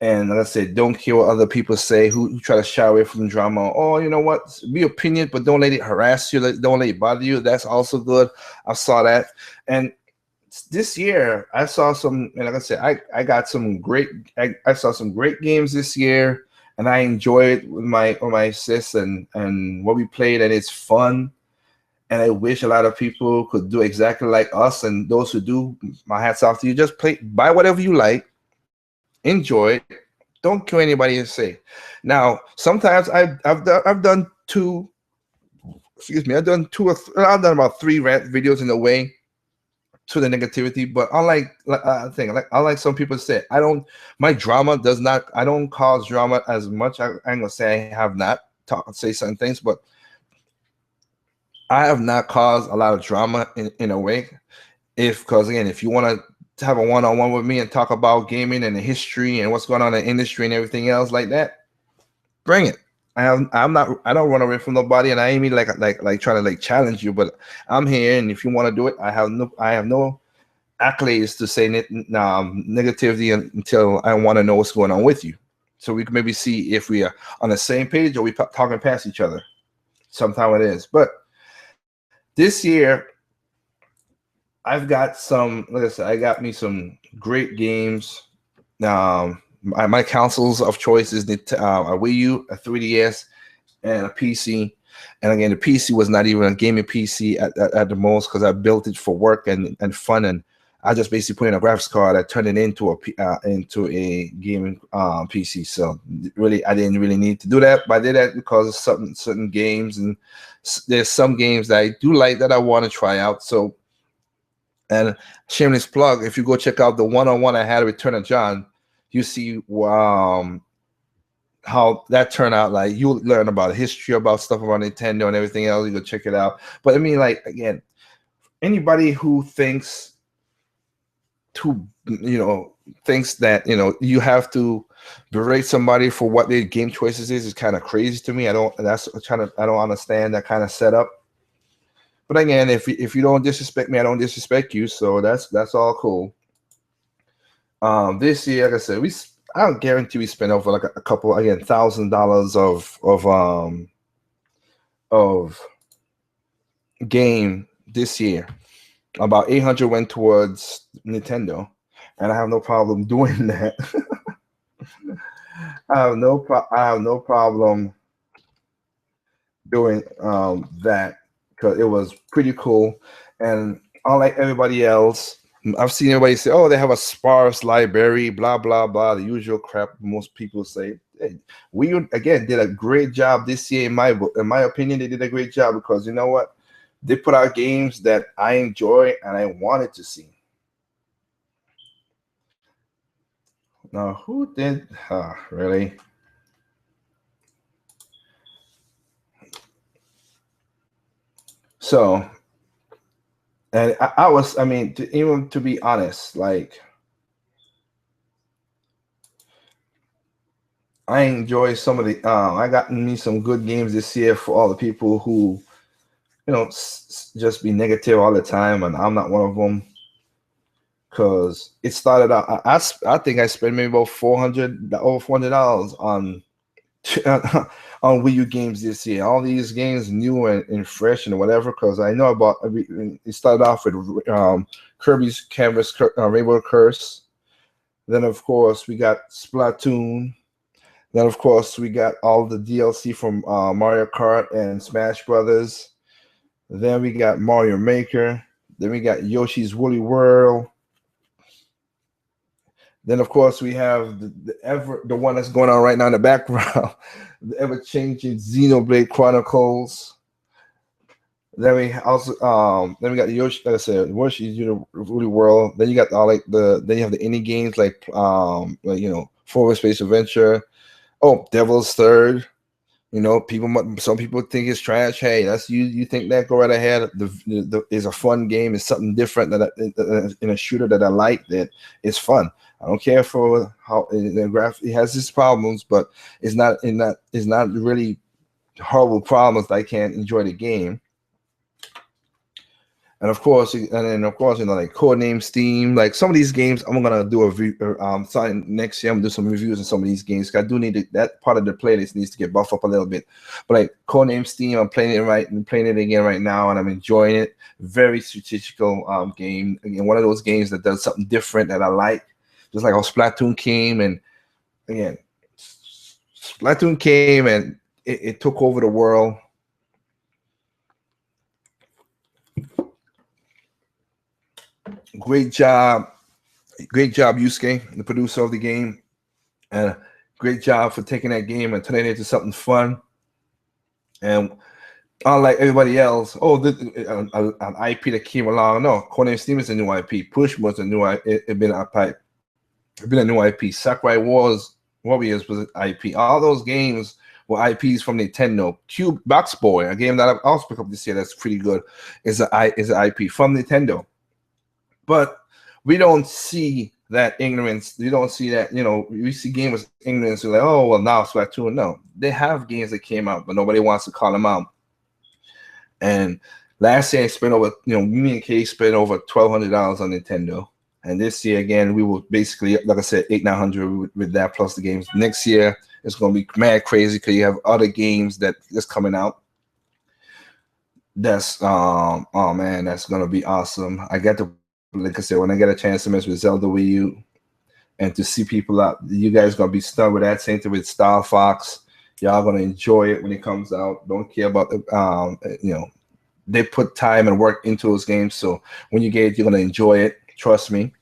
like I said, don't care what other people say who try to shy away from drama. Oh, you know what? Be opinion, but don't let it harass you. Don't let it bother you. That's also good. I saw that. And this year I saw some, and like I said, I got some great, I saw some great games this year, and I enjoyed with my sis and what we played, and it's fun. And I wish a lot of people could do exactly like us. And those who do, my hats off to you. Just buy whatever you like, enjoy it. Don't care what anybody say. Now, sometimes I've done two. Excuse me. I've done about 3 rant videos in a way to the negativity. But unlike some people say, my drama does not. I don't cause drama as much. I'm gonna say I have not say certain things, but I have not caused a lot of drama in a way. Because again, if you want to have a one-on-one with me and talk about gaming and the history and what's going on in the industry and everything else like that, bring it. I don't run away from nobody, and I ain't mean like trying to challenge you, but I'm here, and if you want to do it, I have no accolades to say negativity until I want to know what's going on with you, so we can maybe see if we are on the same page or we talking past each other. Sometimes it is, but this year I've got some. Like I said, I got me some great games. My consoles of choice is a Wii U, a 3DS, and a PC. And again, the PC was not even a gaming PC at the most, because I built it for work and fun, and I just basically put in a graphics card. I turned it into a gaming PC. So really, I didn't really need to do that, but I did that because of certain games, and there's some games that I do like that I want to try out. So, and shameless plug, if you go check out the one-on-one I had with Turner John, you see how that turned out. Like, you'll learn about history, about stuff about Nintendo and everything else. You go check it out. But I mean, like, again, anybody who thinks that you have to berate somebody for what their game choices is kind of crazy to me. I don't understand that kind of setup. But again, if you don't disrespect me, I don't disrespect you. So that's all cool. This year, like I said, I don't guarantee we spent over like a couple, again, $1,000 of game this year. About 800 went towards Nintendo, and I have no problem doing that. I have no problem doing that because it was pretty cool. And unlike everybody else, I've seen everybody say, "Oh, they have a sparse library, blah blah blah," the usual crap most people say. Hey, we again did a great job this year in my book. In my opinion, they did a great job because you know what? They put out games that I enjoy and I wanted to see. Now, who did? Really? So, and I was, I mean, even to be honest, like I enjoy some of the. I got me some good games this year for all the people who, just be negative all the time, and I'm not one of them. Cause it started out. I think I spent maybe about $400 on on Wii U games this year. All these games, new and fresh and whatever. Cause I know about. It started off with Kirby's Canvas Rainbow Curse. Then of course we got Splatoon. Then, of course, we got all the DLC from Mario Kart and Smash Brothers. Then we got Mario Maker. Then we got Yoshi's Woolly World. Then, of course, we have the one that's going on right now in the background, the ever changing Xenoblade Chronicles. Then we also then we got the Yoshi, like I said, Yoshi's Woolly World. Then you got all then you have the indie games like Forward Space Adventure. Oh, Devil's Third. Some people think it's trash. Hey, that's you. You think that? Go right ahead. Is a fun game. It's something different in a shooter that I like. That it's fun. I don't care for how the graphic. It has its problems, but it's not really horrible problems that I can't enjoy the game. And of course, like Codename Steam, like some of these games, I'm gonna do a review. Starting next year, I'm gonna do some reviews on some of these games. I do need that part of the playlist needs to get buffed up a little bit. But like Codename Steam, I'm playing it again right now, and I'm enjoying it. Very strategical game. Again, one of those games that does something different that I like. Just like how Splatoon came, and again, Splatoon came and it took over the world. Great job, Yusuke, the producer of the game, and great job for taking that game and turning it into something fun. And unlike everybody else, an IP that came along. No, Codename Steam is a new IP. Push was a new IP. It been a new IP. Sakurai Warriors was an IP. All those games were IPs from Nintendo. Cube Box Boy, a game that I've also picked up this year that's pretty good, is an IP from Nintendo. But we don't see that ignorance. We don't see that, we see gamers ignorance. We're like, oh, well, now Splatoon. No, they have games that came out, but nobody wants to call them out. And last year I spent over, me and Kay spent over $1,200 on Nintendo. And this year, again, we will basically, like I said, 800-900 with that plus the games. Next year, it's going to be mad crazy because you have other games that's coming out. That's, oh man, that's going to be awesome. I got to, like I said, when I get a chance to mess with Zelda Wii U and to see people out, you guys going to be stunned with that. Same thing with Star Fox. Y'all going to enjoy it when it comes out. Don't care about the, they put time and work into those games. So when you get it, you're going to enjoy it. Trust me.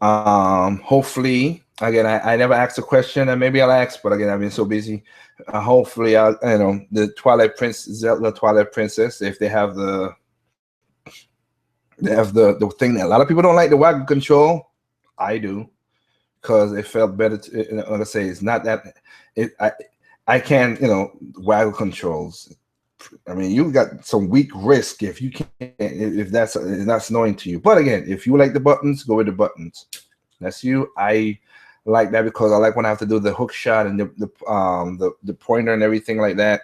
Hopefully, again, I never asked a question, and maybe I'll ask, but again, I've been so busy. Hopefully, the Zelda Twilight Princess, if they have the thing that a lot of people don't like, the wagon control. I do, because it felt better. Like I say, it's not that I can waggle controls. I mean, you got some weak wrist if you can't, if that's annoying to you. But again, if you like the buttons, go with the buttons. That's you. I like that because I like when I have to do the hook shot and the pointer and everything like that.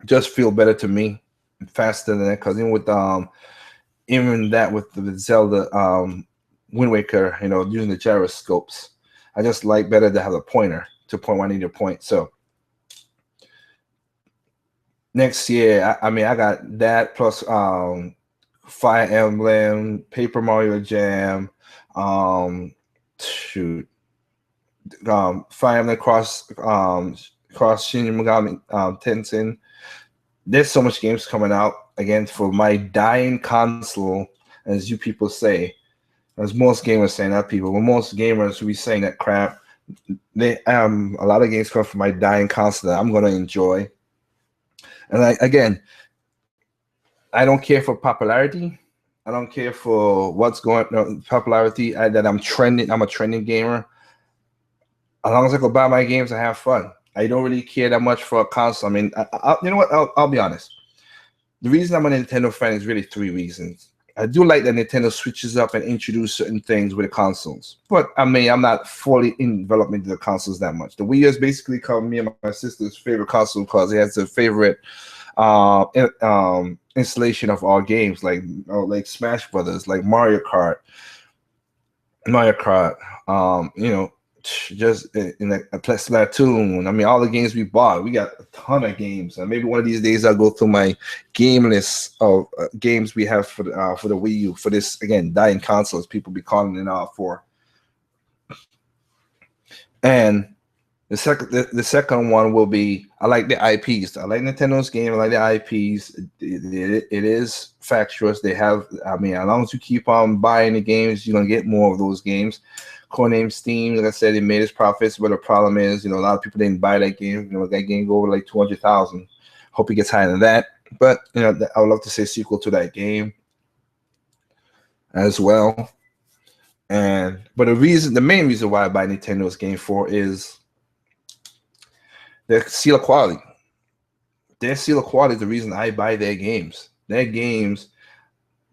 Just feel better to me, faster than that. Because even with the Zelda Wind Waker, using the gyroscopes, I just like better to have a pointer to point when I need to point. So next year, I got that plus Fire Emblem, Paper Mario Jam, Fire Emblem Cross Shin Megami Tensei. There's so much games coming out again for my dying console, as you people say. As most gamers say, not people, but most gamers who be saying that crap. They a lot of games come from my dying console that I'm gonna enjoy. And again, I don't care for popularity. I don't care for what's going popularity. That I'm trending. I'm a trending gamer. As long as I go buy my games and have fun, I don't really care that much for a console. I mean, you know what? I'll be honest. The reason I'm a Nintendo fan is really three reasons. I do like that Nintendo switches up and introduce certain things with the consoles, but I mean, I'm not fully in development of the consoles that much. The Wii U has basically become me and my sister's favorite console because it has the favorite installation of all games, like Smash Brothers, like Mario Kart, you know, just in a Splatoon. I mean, all the games we bought, we got a ton of games. And maybe one of these days I'll go through my game list of games we have for the Wii U, for this, again, dying consoles people be calling it out for. And the second one will be, I like the IPs. I like Nintendo's game. I like the IPs. It is factuous. They have, I mean, as long as you keep on buying the games, you're going to get more of those games. Codename Steam, like I said, it made its profits, but the problem is, you know, a lot of people didn't buy that game. You know, that game go over like 200,000. Hope it gets higher than that. But, you know, I would love to see a sequel to that game as well. But the main reason why I buy Nintendo's game for is their seal of quality. Their seal of quality is the reason I buy their games. Their games,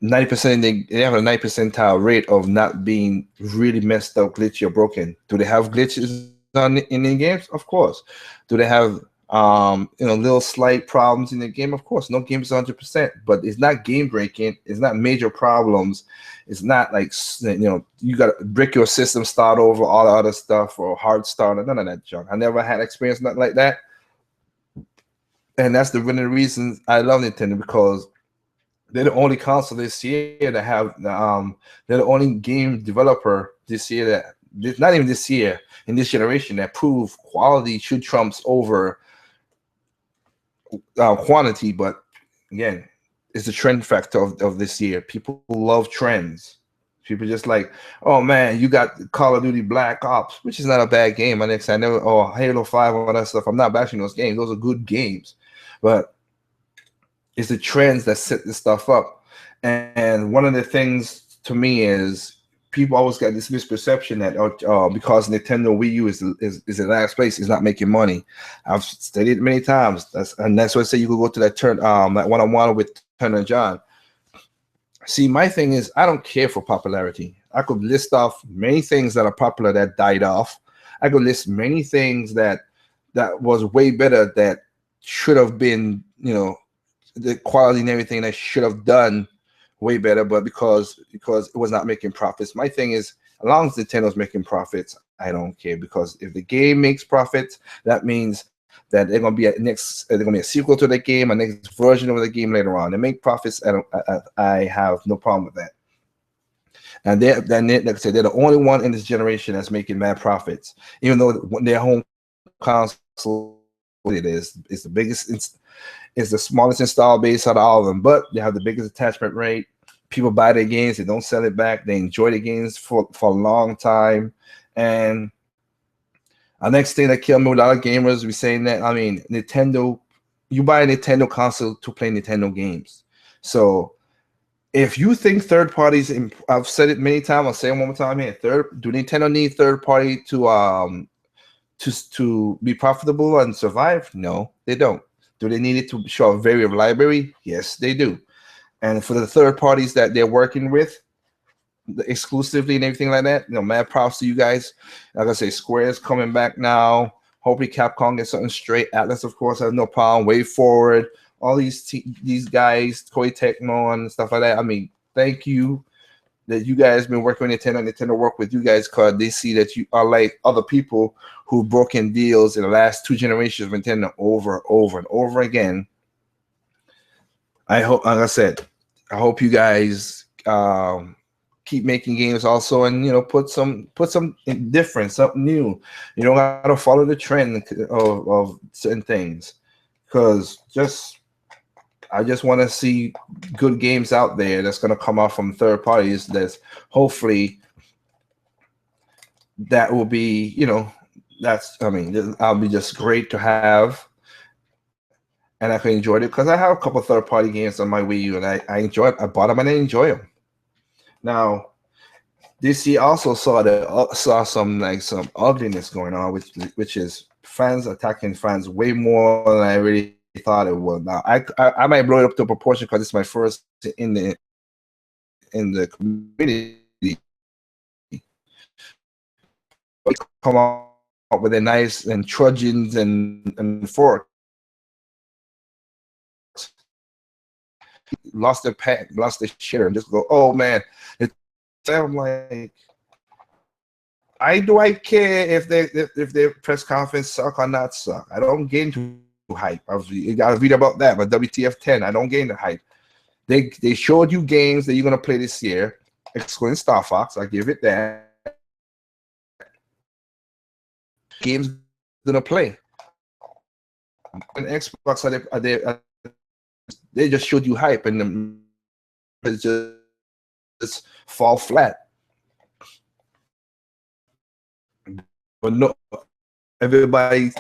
90%, they have a 90 percentile rate of not being really messed up, glitchy, or broken. Do they have glitches in the games? Of course. Do they have you know, little slight problems in the game? Of course. No game is 100%, but it's not game breaking. It's not major problems. It's not like, you know, you got to brick your system, start over, all the other stuff, or hard start, none of that junk. I never had experience nothing like that. And that's the really reason I love Nintendo, because they're the only console this year that have they're the only game developer this year that, not even this year, in this generation, that prove quality should trumps over quantity. But again, it's the trend factor of this year. People love trends. People just like, oh man, you got Call of Duty Black Ops, which is not a bad game. My next, I never, oh, Halo 5, all that stuff. I'm not bashing those games. Those are good games. But it's the trends that set this stuff up. And one of the things to me is, people always got this misperception that because Nintendo Wii U is in last place, is not making money. I've stated it many times. That's why I say you could go to that that one-on-one with Turner John. See, my thing is, I don't care for popularity. I could list off many things that are popular that died off. I could list many things that was way better, that should have been, you know, the quality and everything that should have done way better, but because it was not making profits. My thing is, as long as Nintendo's making profits, I don't care, because if the game makes profits, that means that they're gonna be a sequel to the game, a next version of the game later on. They make profits. I have no problem with that. And like I said, they're the only one in this generation that's making mad profits, even though their home console it's the biggest. It's the smallest install base out of all of them, but they have the biggest attachment rate. People buy their games, they don't sell it back. They enjoy the games for a long time. And the next thing that killed me with a lot of gamers, we saying that, I mean, Nintendo, you buy a Nintendo console to play Nintendo games. So if you think third parties, I've said it many times, I'll say it one more time here. Do Nintendo need third party to be profitable and survive? No, they don't. Do they need it to show a very library? Yes, they do. And for the third parties that they're working with exclusively and everything like that, you know, mad props to you guys. Like I say, Square's coming back now. Hopefully Capcom gets something straight. Atlas, of course, has no problem. Way Forward, all these guys, Koei Tecmo and stuff like that. I mean, thank you that you guys been working with Nintendo. Nintendo work with you guys because they see that you are like other people who broken deals in the last 2 generations of Nintendo over and over again. I hope, like I said, I hope you guys keep making games also, and put some different, something new. You don't got to follow the trend of certain things, because I just want to see good games out there that's going to come out from third parties. That's hopefully that will be, I'll be just great to have, and I can enjoy it because I have a couple third party games on my Wii U, and I enjoy it. I bought them and I enjoy them. Now, this year also saw some ugliness going on, which is fans attacking fans way more than I really thought it would. Now, I might blow it up to proportion because it's my first in the community. Come out with a nice and trudgeons and forks. Lost their pack, lost their share, and just go, oh man. I'm like, I care if their press conference suck or not suck. I don't get into hype. You gotta read about that, but WTF 10, I don't get into hype. They showed you games that you're gonna play this year, excluding Star Fox. I give it that. Games gonna play. And Xbox they just showed you hype, and it's just fall flat. But no, everybody,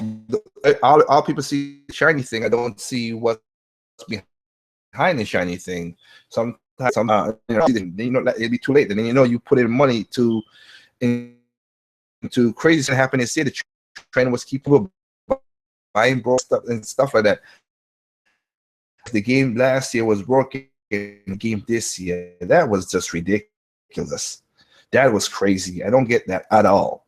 all people see the shiny thing. I don't see what's behind the shiny thing. Sometimes, it'd be too late. And then you put in money into crazy stuff happening this year. The trend was keeping buying broke stuff and stuff like that. The game last year was working. The game this year, that was just ridiculous. That was crazy. I don't get that at all.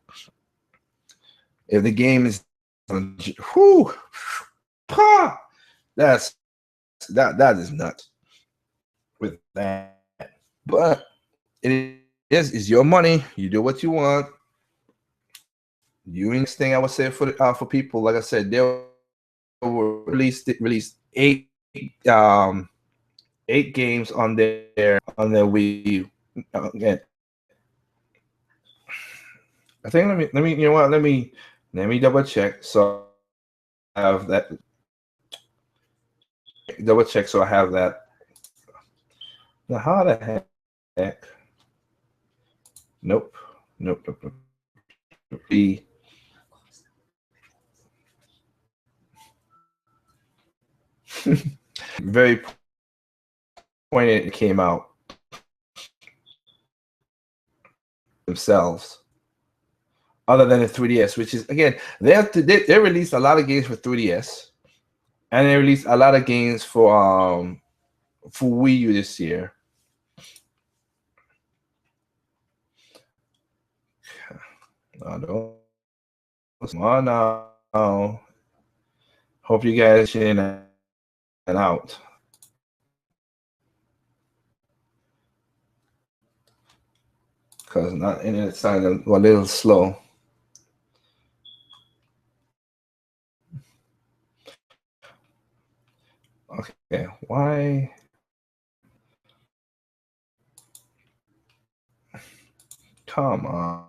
If the game is, that is nuts with that. But it is your money. You do what you want. Next thing I would say for people, like I said, they were released 8 games on their Wii U. Again, I think let me double check. So I have that. Double check so I have that. Now how the heck? Nope. Very pointed. It came out themselves, other than the 3DS, which is, again, they released a lot of games for 3DS, and they released a lot of games for Wii U this year. I don't. No. Hope you guys can and out. Because internet sounded a little slow. Okay, why? Come on.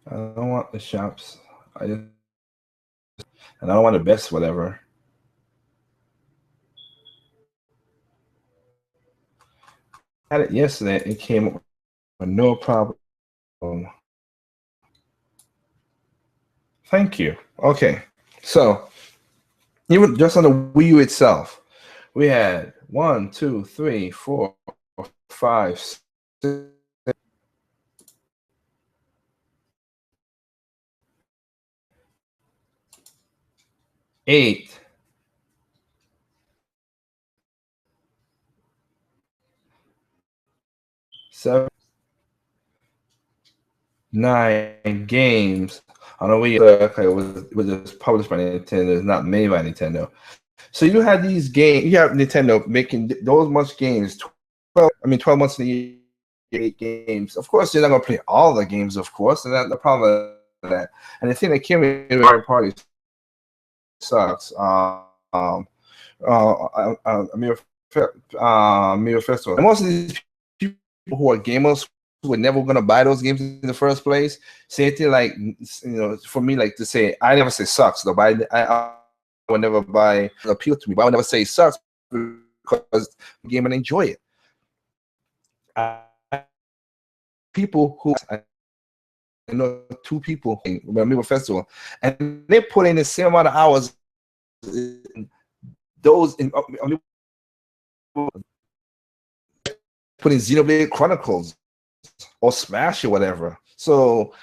I don't want the shops. And I don't want the best whatever. I had it yesterday. It came up with no problem. Thank you. Okay, so even just on the Wii U itself, we had 1, 2, 3, 4, 5, 6, 8. 7, 9 games on a Wii U. Okay, it was just published by Nintendo. It's not made by Nintendo. So you had these games. You have Nintendo making those much games. 12 months in a year, 8 games. Of course, you're not gonna play all the games, of course, and that's the problem with that. And the thing that came with third party sucks. Mirror Festival. And most of these people who are gamers who were never gonna buy those games in the first place, say it like, for me, like to say, I never say sucks though, but I would never buy appeal to me, but I would never say it sucks because the game and enjoy it. People who I know 2 people Mirror Festival, and they put in the same amount of hours in those in putting Xenoblade Chronicles or Smash or whatever. So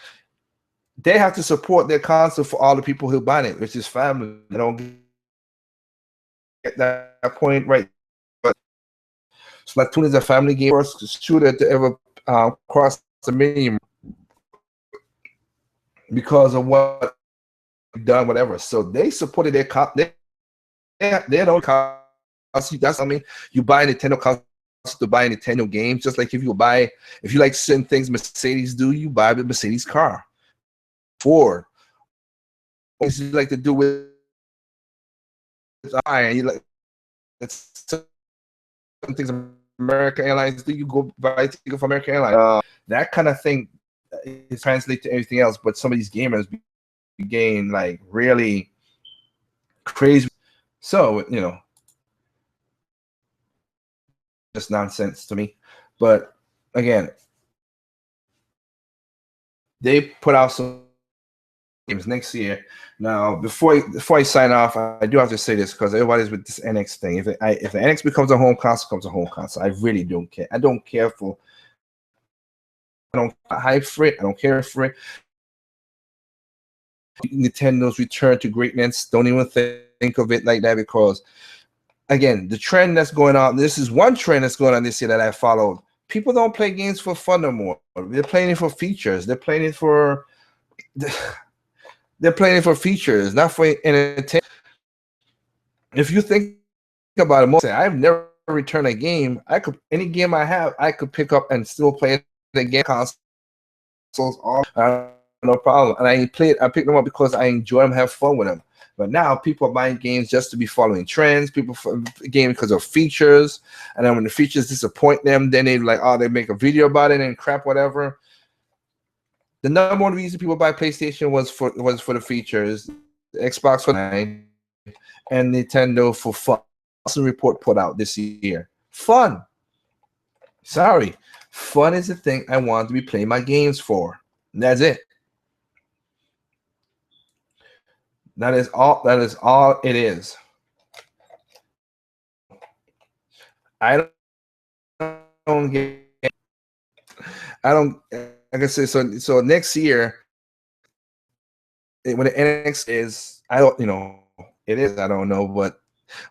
they have to support their console for all the people who buy it, which is family. They don't get that point right. But Splatoon is a family game, first shooter to ever cross the medium because of what done, whatever. So they supported their they don't console. That's, I mean, you buy Nintendo console to buy Nintendo games, just like if you like certain things Mercedes do, you buy the Mercedes car. Ford, what you like to do with iron, you like that's some things American Airlines do, you go buy a ticket for American Airlines. That kind of thing is translated to everything else, but some of these gamers gain like really crazy. So, just nonsense to me. But again, they put out some games next year. Now, before I sign off, I do have to say this because everybody's with this NX thing. If the NX becomes a home console, becomes a home console. I really don't care. I don't care for. I don't hype for it. I don't care for it. Nintendo's return to greatness. Don't even think of it like that because, again, the trend that's going on. This is one trend that's going on this year that I followed. People don't play games for fun no more. They're playing it for features. They're playing it for. They're playing it for features, not for entertainment. If you think about it, I've never returned a game. Any game I have, I could pick up and still play it again. Consoles, no problem. And I pick them up because I enjoy them, have fun with them. But now people are buying games just to be following trends. People games because of features, and then when the features disappoint them, then they they make a video about it and crap, whatever. The number one reason people buy PlayStation was for the features, the Xbox for and Nintendo for fun. Some report put out this year. Fun. Sorry, fun is the thing I want to be playing my games for. And that's it. That is all it is. I don't get. I don't. Like I said, so next year, when the NX is, I don't, it is, I don't know, but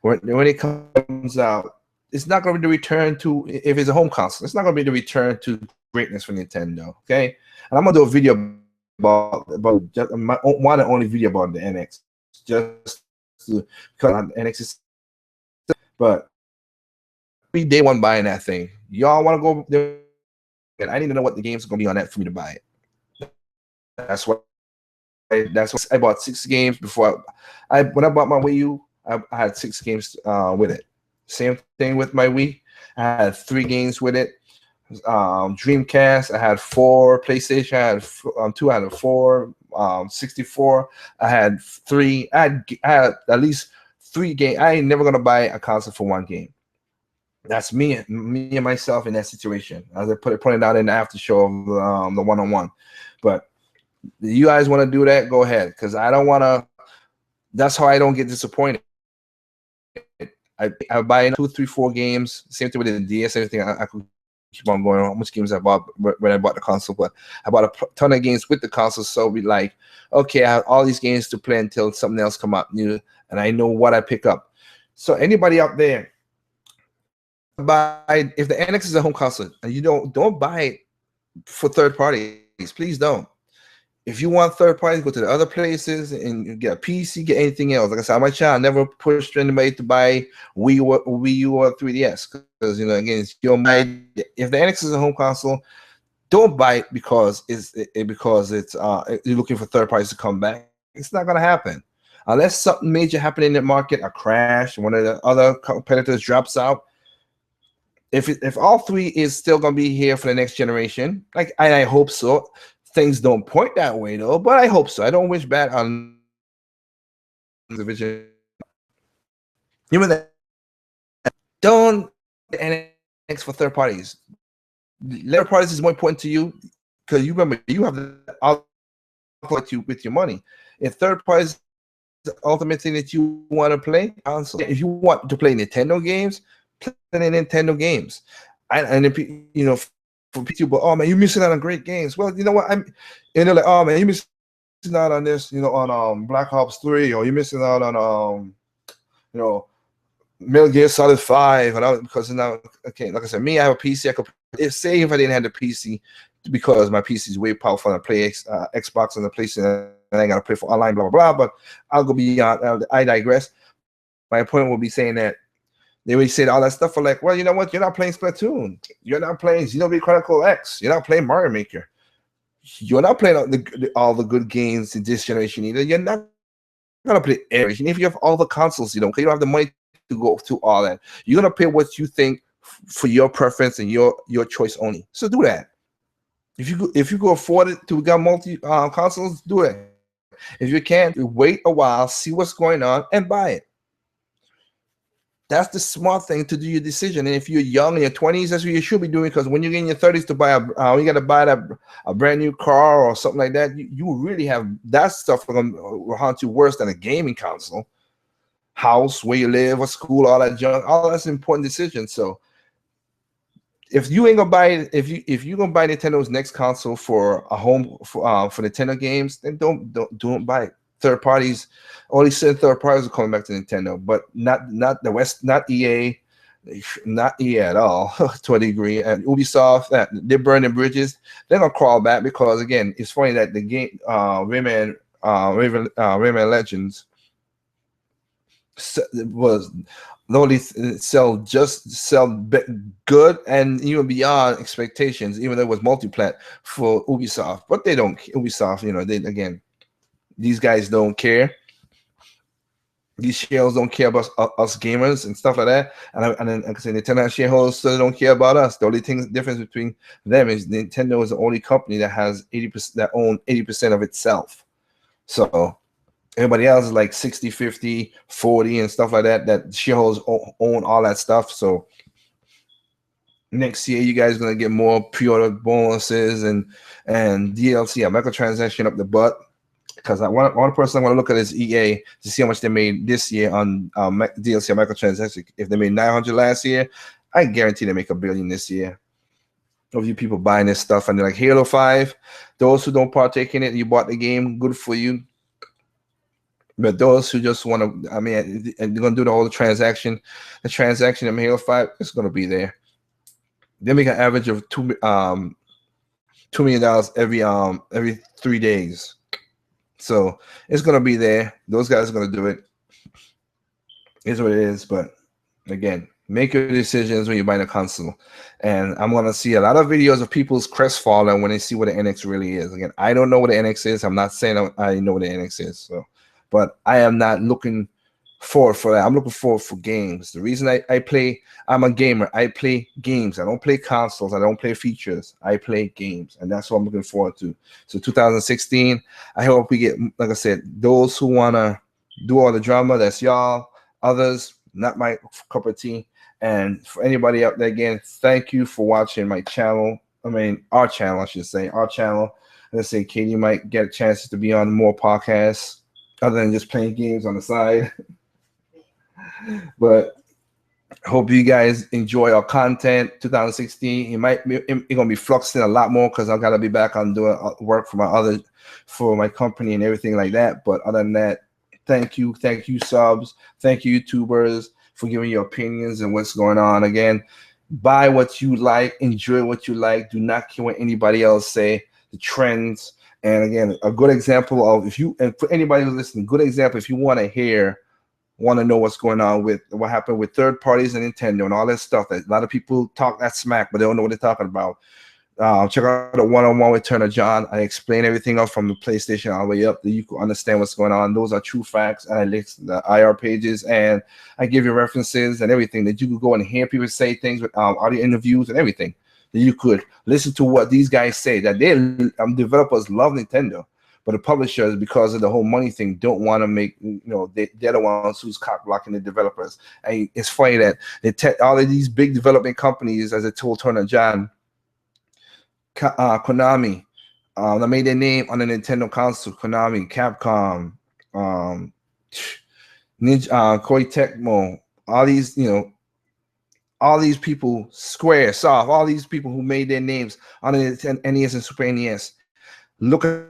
when it comes out, it's not going to be the return to, if it's a home console, it's not going to be the return to greatness for Nintendo, okay? And I'm going to do a video about just my one and only video about the NX, just because NX is, but be day one buying that thing. Y'all want to go there? And I need to know what the games are going to be on that for me to buy it. That's what I bought 6 games before when I bought my Wii U. I had 6 games with it. Same thing with my Wii. I had 3 games with it. Dreamcast, I had 4. PlayStation, I had 2 out of 4. 64, I had 3. I had at least 3 games. I ain't never gonna buy a console for 1 game. That's me and myself in that situation. As I put it out in the after show of the one-on-one. But you guys want to do that? Go ahead, because I don't want to. That's how I don't get disappointed. I buy 2, 3, 4 games. Same thing with the DS. Everything I could keep on going. How much games I bought when I bought the console? But I bought a ton of games with the console. So be like, okay, I have all these games to play until something else come up new, and I know what I pick up. So anybody out there, buy if the NX is a home console, and you don't buy it for third parties. Please don't. If you want third parties, go to the other places and get a PC, get anything else. Like I said, on my channel, I never pushed anybody to buy Wii U or 3DS because again, it's your mind. If the NX is a home console, don't buy it because it's you're looking for third parties to come back. It's not gonna happen. unless something major happened in the market, a crash, one of the other competitors drops out. If all three is still gonna be here for the next generation, like I hope so. Things don't point that way though, but I hope so. I don't wish bad on division. Even that, don't NX for third parties. Third parties is more important to you because you remember you have the with your money. If third parties the ultimate thing that you want to play console, if you want to play Nintendo games, play Nintendo games. And if you know, for people, oh man, you're missing out on great games. Well, you know what? They're like, oh man, you're missing out on this, you know, on Black Ops 3, or you're missing out on you know, Metal Gear Solid 5, and because now, okay, like I said, me, I have a PC. I could say if I didn't have the PC, because my PC is way powerful and I play Xbox and the PlayStation, and I gotta play for online, blah blah blah. But I'll go beyond. I digress. My opponent will be saying that they would say all that stuff for like, well, you know what? You're not playing Splatoon. You're not playing Xenoblade Chronicle X. You're not playing Mario Maker. You're not playing all the good games in this generation either. You're not gonna play every generation. If you have all the consoles, you don't have the money to go through all that. You're gonna pay what you think for your preference and your choice only. So do that. If you go afford it to get multi consoles, do it. If you can't, wait a while, see what's going on, and buy it. That's the smart thing to do your decision. And if you're young in your 20s, that's what you should be doing. Because when you get in your 30s to buy you got to buy a brand new car or something like that, you really have that stuff will haunt you worse than a gaming console. House, where you live, or school, all that junk, all that's an important decision. So if you ain't gonna buy it, if you gonna buy Nintendo's next console for a home for Nintendo games, then don't buy it. Third parties, only certain third parties are coming back to Nintendo, but not the West, not EA at all to a degree. And Ubisoft, they're burning bridges. They're gonna crawl back because again, it's funny that the game Rayman Legends was not only sell good and even beyond expectations, even though it was multi-plat for Ubisoft. But they don't. Ubisoft, you know, these guys don't care. These shareholders don't care about us gamers and stuff like that. And then, like I said, Nintendo shareholders still don't care about us. The only difference between them is Nintendo is the only company that has 80% that own 80% of itself. So everybody else is like 60, 50, 40 and stuff like that. That shareholders own all that stuff. So next year, you guys are gonna get more pre-order bonuses and DLC, a microtransaction up the butt. Because one person I want to look at is EA to see how much they made this year on DLC or microtransaction. If they made 900 last year, I guarantee they make $1 billion this year. Of you people buying this stuff, and they're like Halo 5. Those who don't partake in it, you bought the game, good for you. But those who just want to, I mean, and they're gonna do the whole transaction in Halo 5, it's gonna be there. They make an average of $2 million every 3 days. So it's gonna be there. Those guys are gonna do it. It's what it is. But again, make your decisions when you're buying a console. And I'm gonna see a lot of videos of people's crestfallen when they see what the NX really is. Again, I don't know what the NX is. I'm not saying I know what the NX is. So, but I am not looking forward for that. I'm looking forward for games. The reason I play, I'm a gamer. I play games. I don't play consoles. I don't play features. I play games, and that's what I'm looking forward to. So 2016, I hope we get, like I said, those who wanna do all the drama. That's y'all. Others, not my cup of tea. And for anybody out there, again, thank you for watching my channel. I mean, our channel, I should say, our channel. Let's say Katie might get a chance to be on more podcasts other than just playing games on the side. But hope you guys enjoy our content. 2016, it's gonna be fluxing a lot more because I gotta be back on doing work for my company and everything like that. But other than that, thank you subs, thank you YouTubers for giving your opinions and what's going on. Again, buy what you like, enjoy what you like. Do not care what anybody else say. The trends, and again, a good example of and for anybody who's listening, good example if you want to know what's going on with what happened with third parties and Nintendo and all that stuff. That a lot of people talk that smack, but they don't know what they're talking about. check out the one-on-one with Turner John. I explain everything up from the PlayStation all the way up that you can understand what's going on. Those are true facts. And I list the IR pages, and I give you references and everything that you could go and hear people say things with audio interviews and everything that you could listen to what these guys say. That they developers love Nintendo, but the publishers, because of the whole money thing, don't want to make, they're the ones who's cock blocking the developers. And it's funny that all of these big development companies, as I told Turner John, Konami, they made their name on the Nintendo console. Konami, Capcom, Ninja, Koei Tecmo, all these, all these people, Square, Soft, all these people who made their names on the NES and Super NES. Look at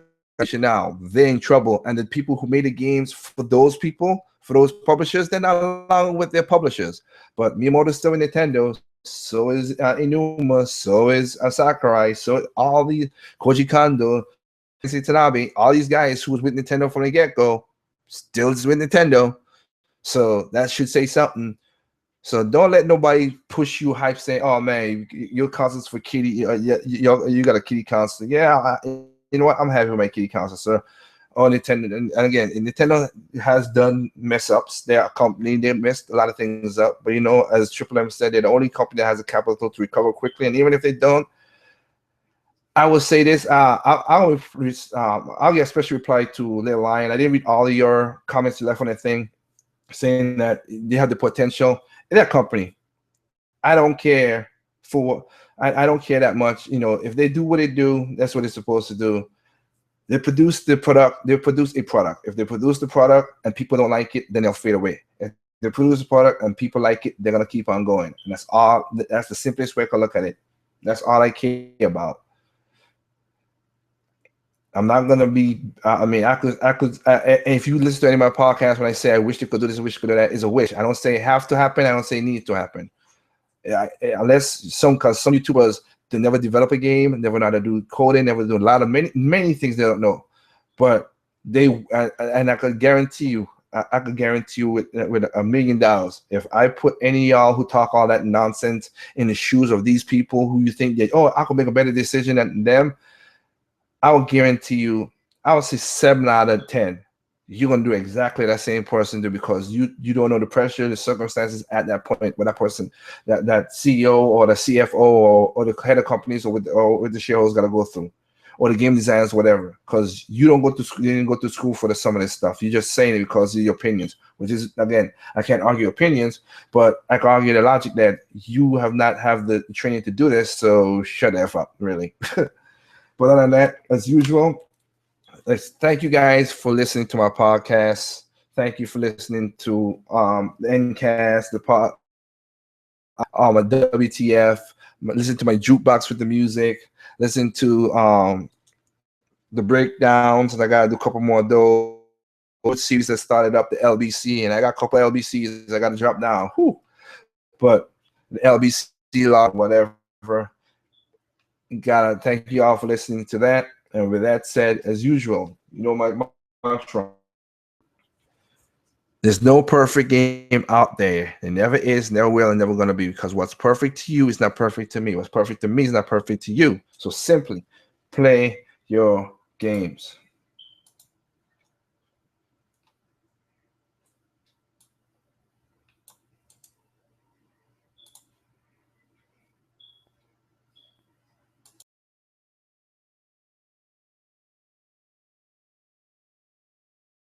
now, they're in trouble. And the people who made the games for those people, for those publishers, they're not along with their publishers. But Miyamoto's still in Nintendo. So is Inuma, so is Sakurai, so all these Koji Kondo, Tanabe, all these guys who was with Nintendo from the get-go, still is with Nintendo. So that should say something. So don't let nobody push you hype saying, "Oh man, your console's for kitty. You got a kitty console." Yeah, you know what? I'm happy with my kitty console, sir. Oh, Nintendo, and again, Nintendo has done mess ups. They're a company, they messed a lot of things up. But as Triple M said, they're the only company that has the capital to recover quickly. And even if they don't, I will say this: I'll get a special reply to Little Lion. I didn't read all of your comments you left on that thing, saying that they have the potential. In that company, I don't care I don't care that much. If they do what they do, that's what they're supposed to do. They produce the product. They produce a product. If they produce the product and people don't like it, then they'll fade away. If they produce a product and people like it, they're gonna keep on going. And that's all. That's the simplest way I can look at it. That's all I care about. I'm not gonna be. I could. If you listen to any of my podcasts, when I say I wish they could do this, I wish they could do that, is a wish. I don't say have to happen. I don't say need to happen. Unless some YouTubers, they never develop a game, never know how to do coding, never do a lot of many things they don't know. But they and I could guarantee you, I could guarantee you with $1 million, if I put any of y'all who talk all that nonsense in the shoes of these people who you think that, I could make a better decision than them, I will guarantee you, I would say 7 out of 10. You're gonna do exactly that same person do, because you don't know the pressure, the circumstances at that point with that person, that CEO or the CFO or the head of companies or with the shareholders gotta go through, or the game designers, whatever. Because you don't go to school, you didn't go to school for some of this stuff. You're just saying it because of your opinions, which is, again, I can't argue opinions, but I can argue the logic that you have not have the training to do this, so shut the F up, really. But other than that, as usual, thank you guys for listening to my podcast. Thank you for listening to the Ncast, the pod, my WTF. Listen to my jukebox with the music. Listen to the breakdowns, and I gotta do a couple more of those series that started up the LBC, and I got a couple of LBCs I gotta drop down. Whew. But the LBC log, whatever. Gotta thank you all for listening to that. And with that said, as usual, my mantra: there's no perfect game out there. There never is, never will, and never going to be, because what's perfect to you is not perfect to me. What's perfect to me is not perfect to you. So simply play your games.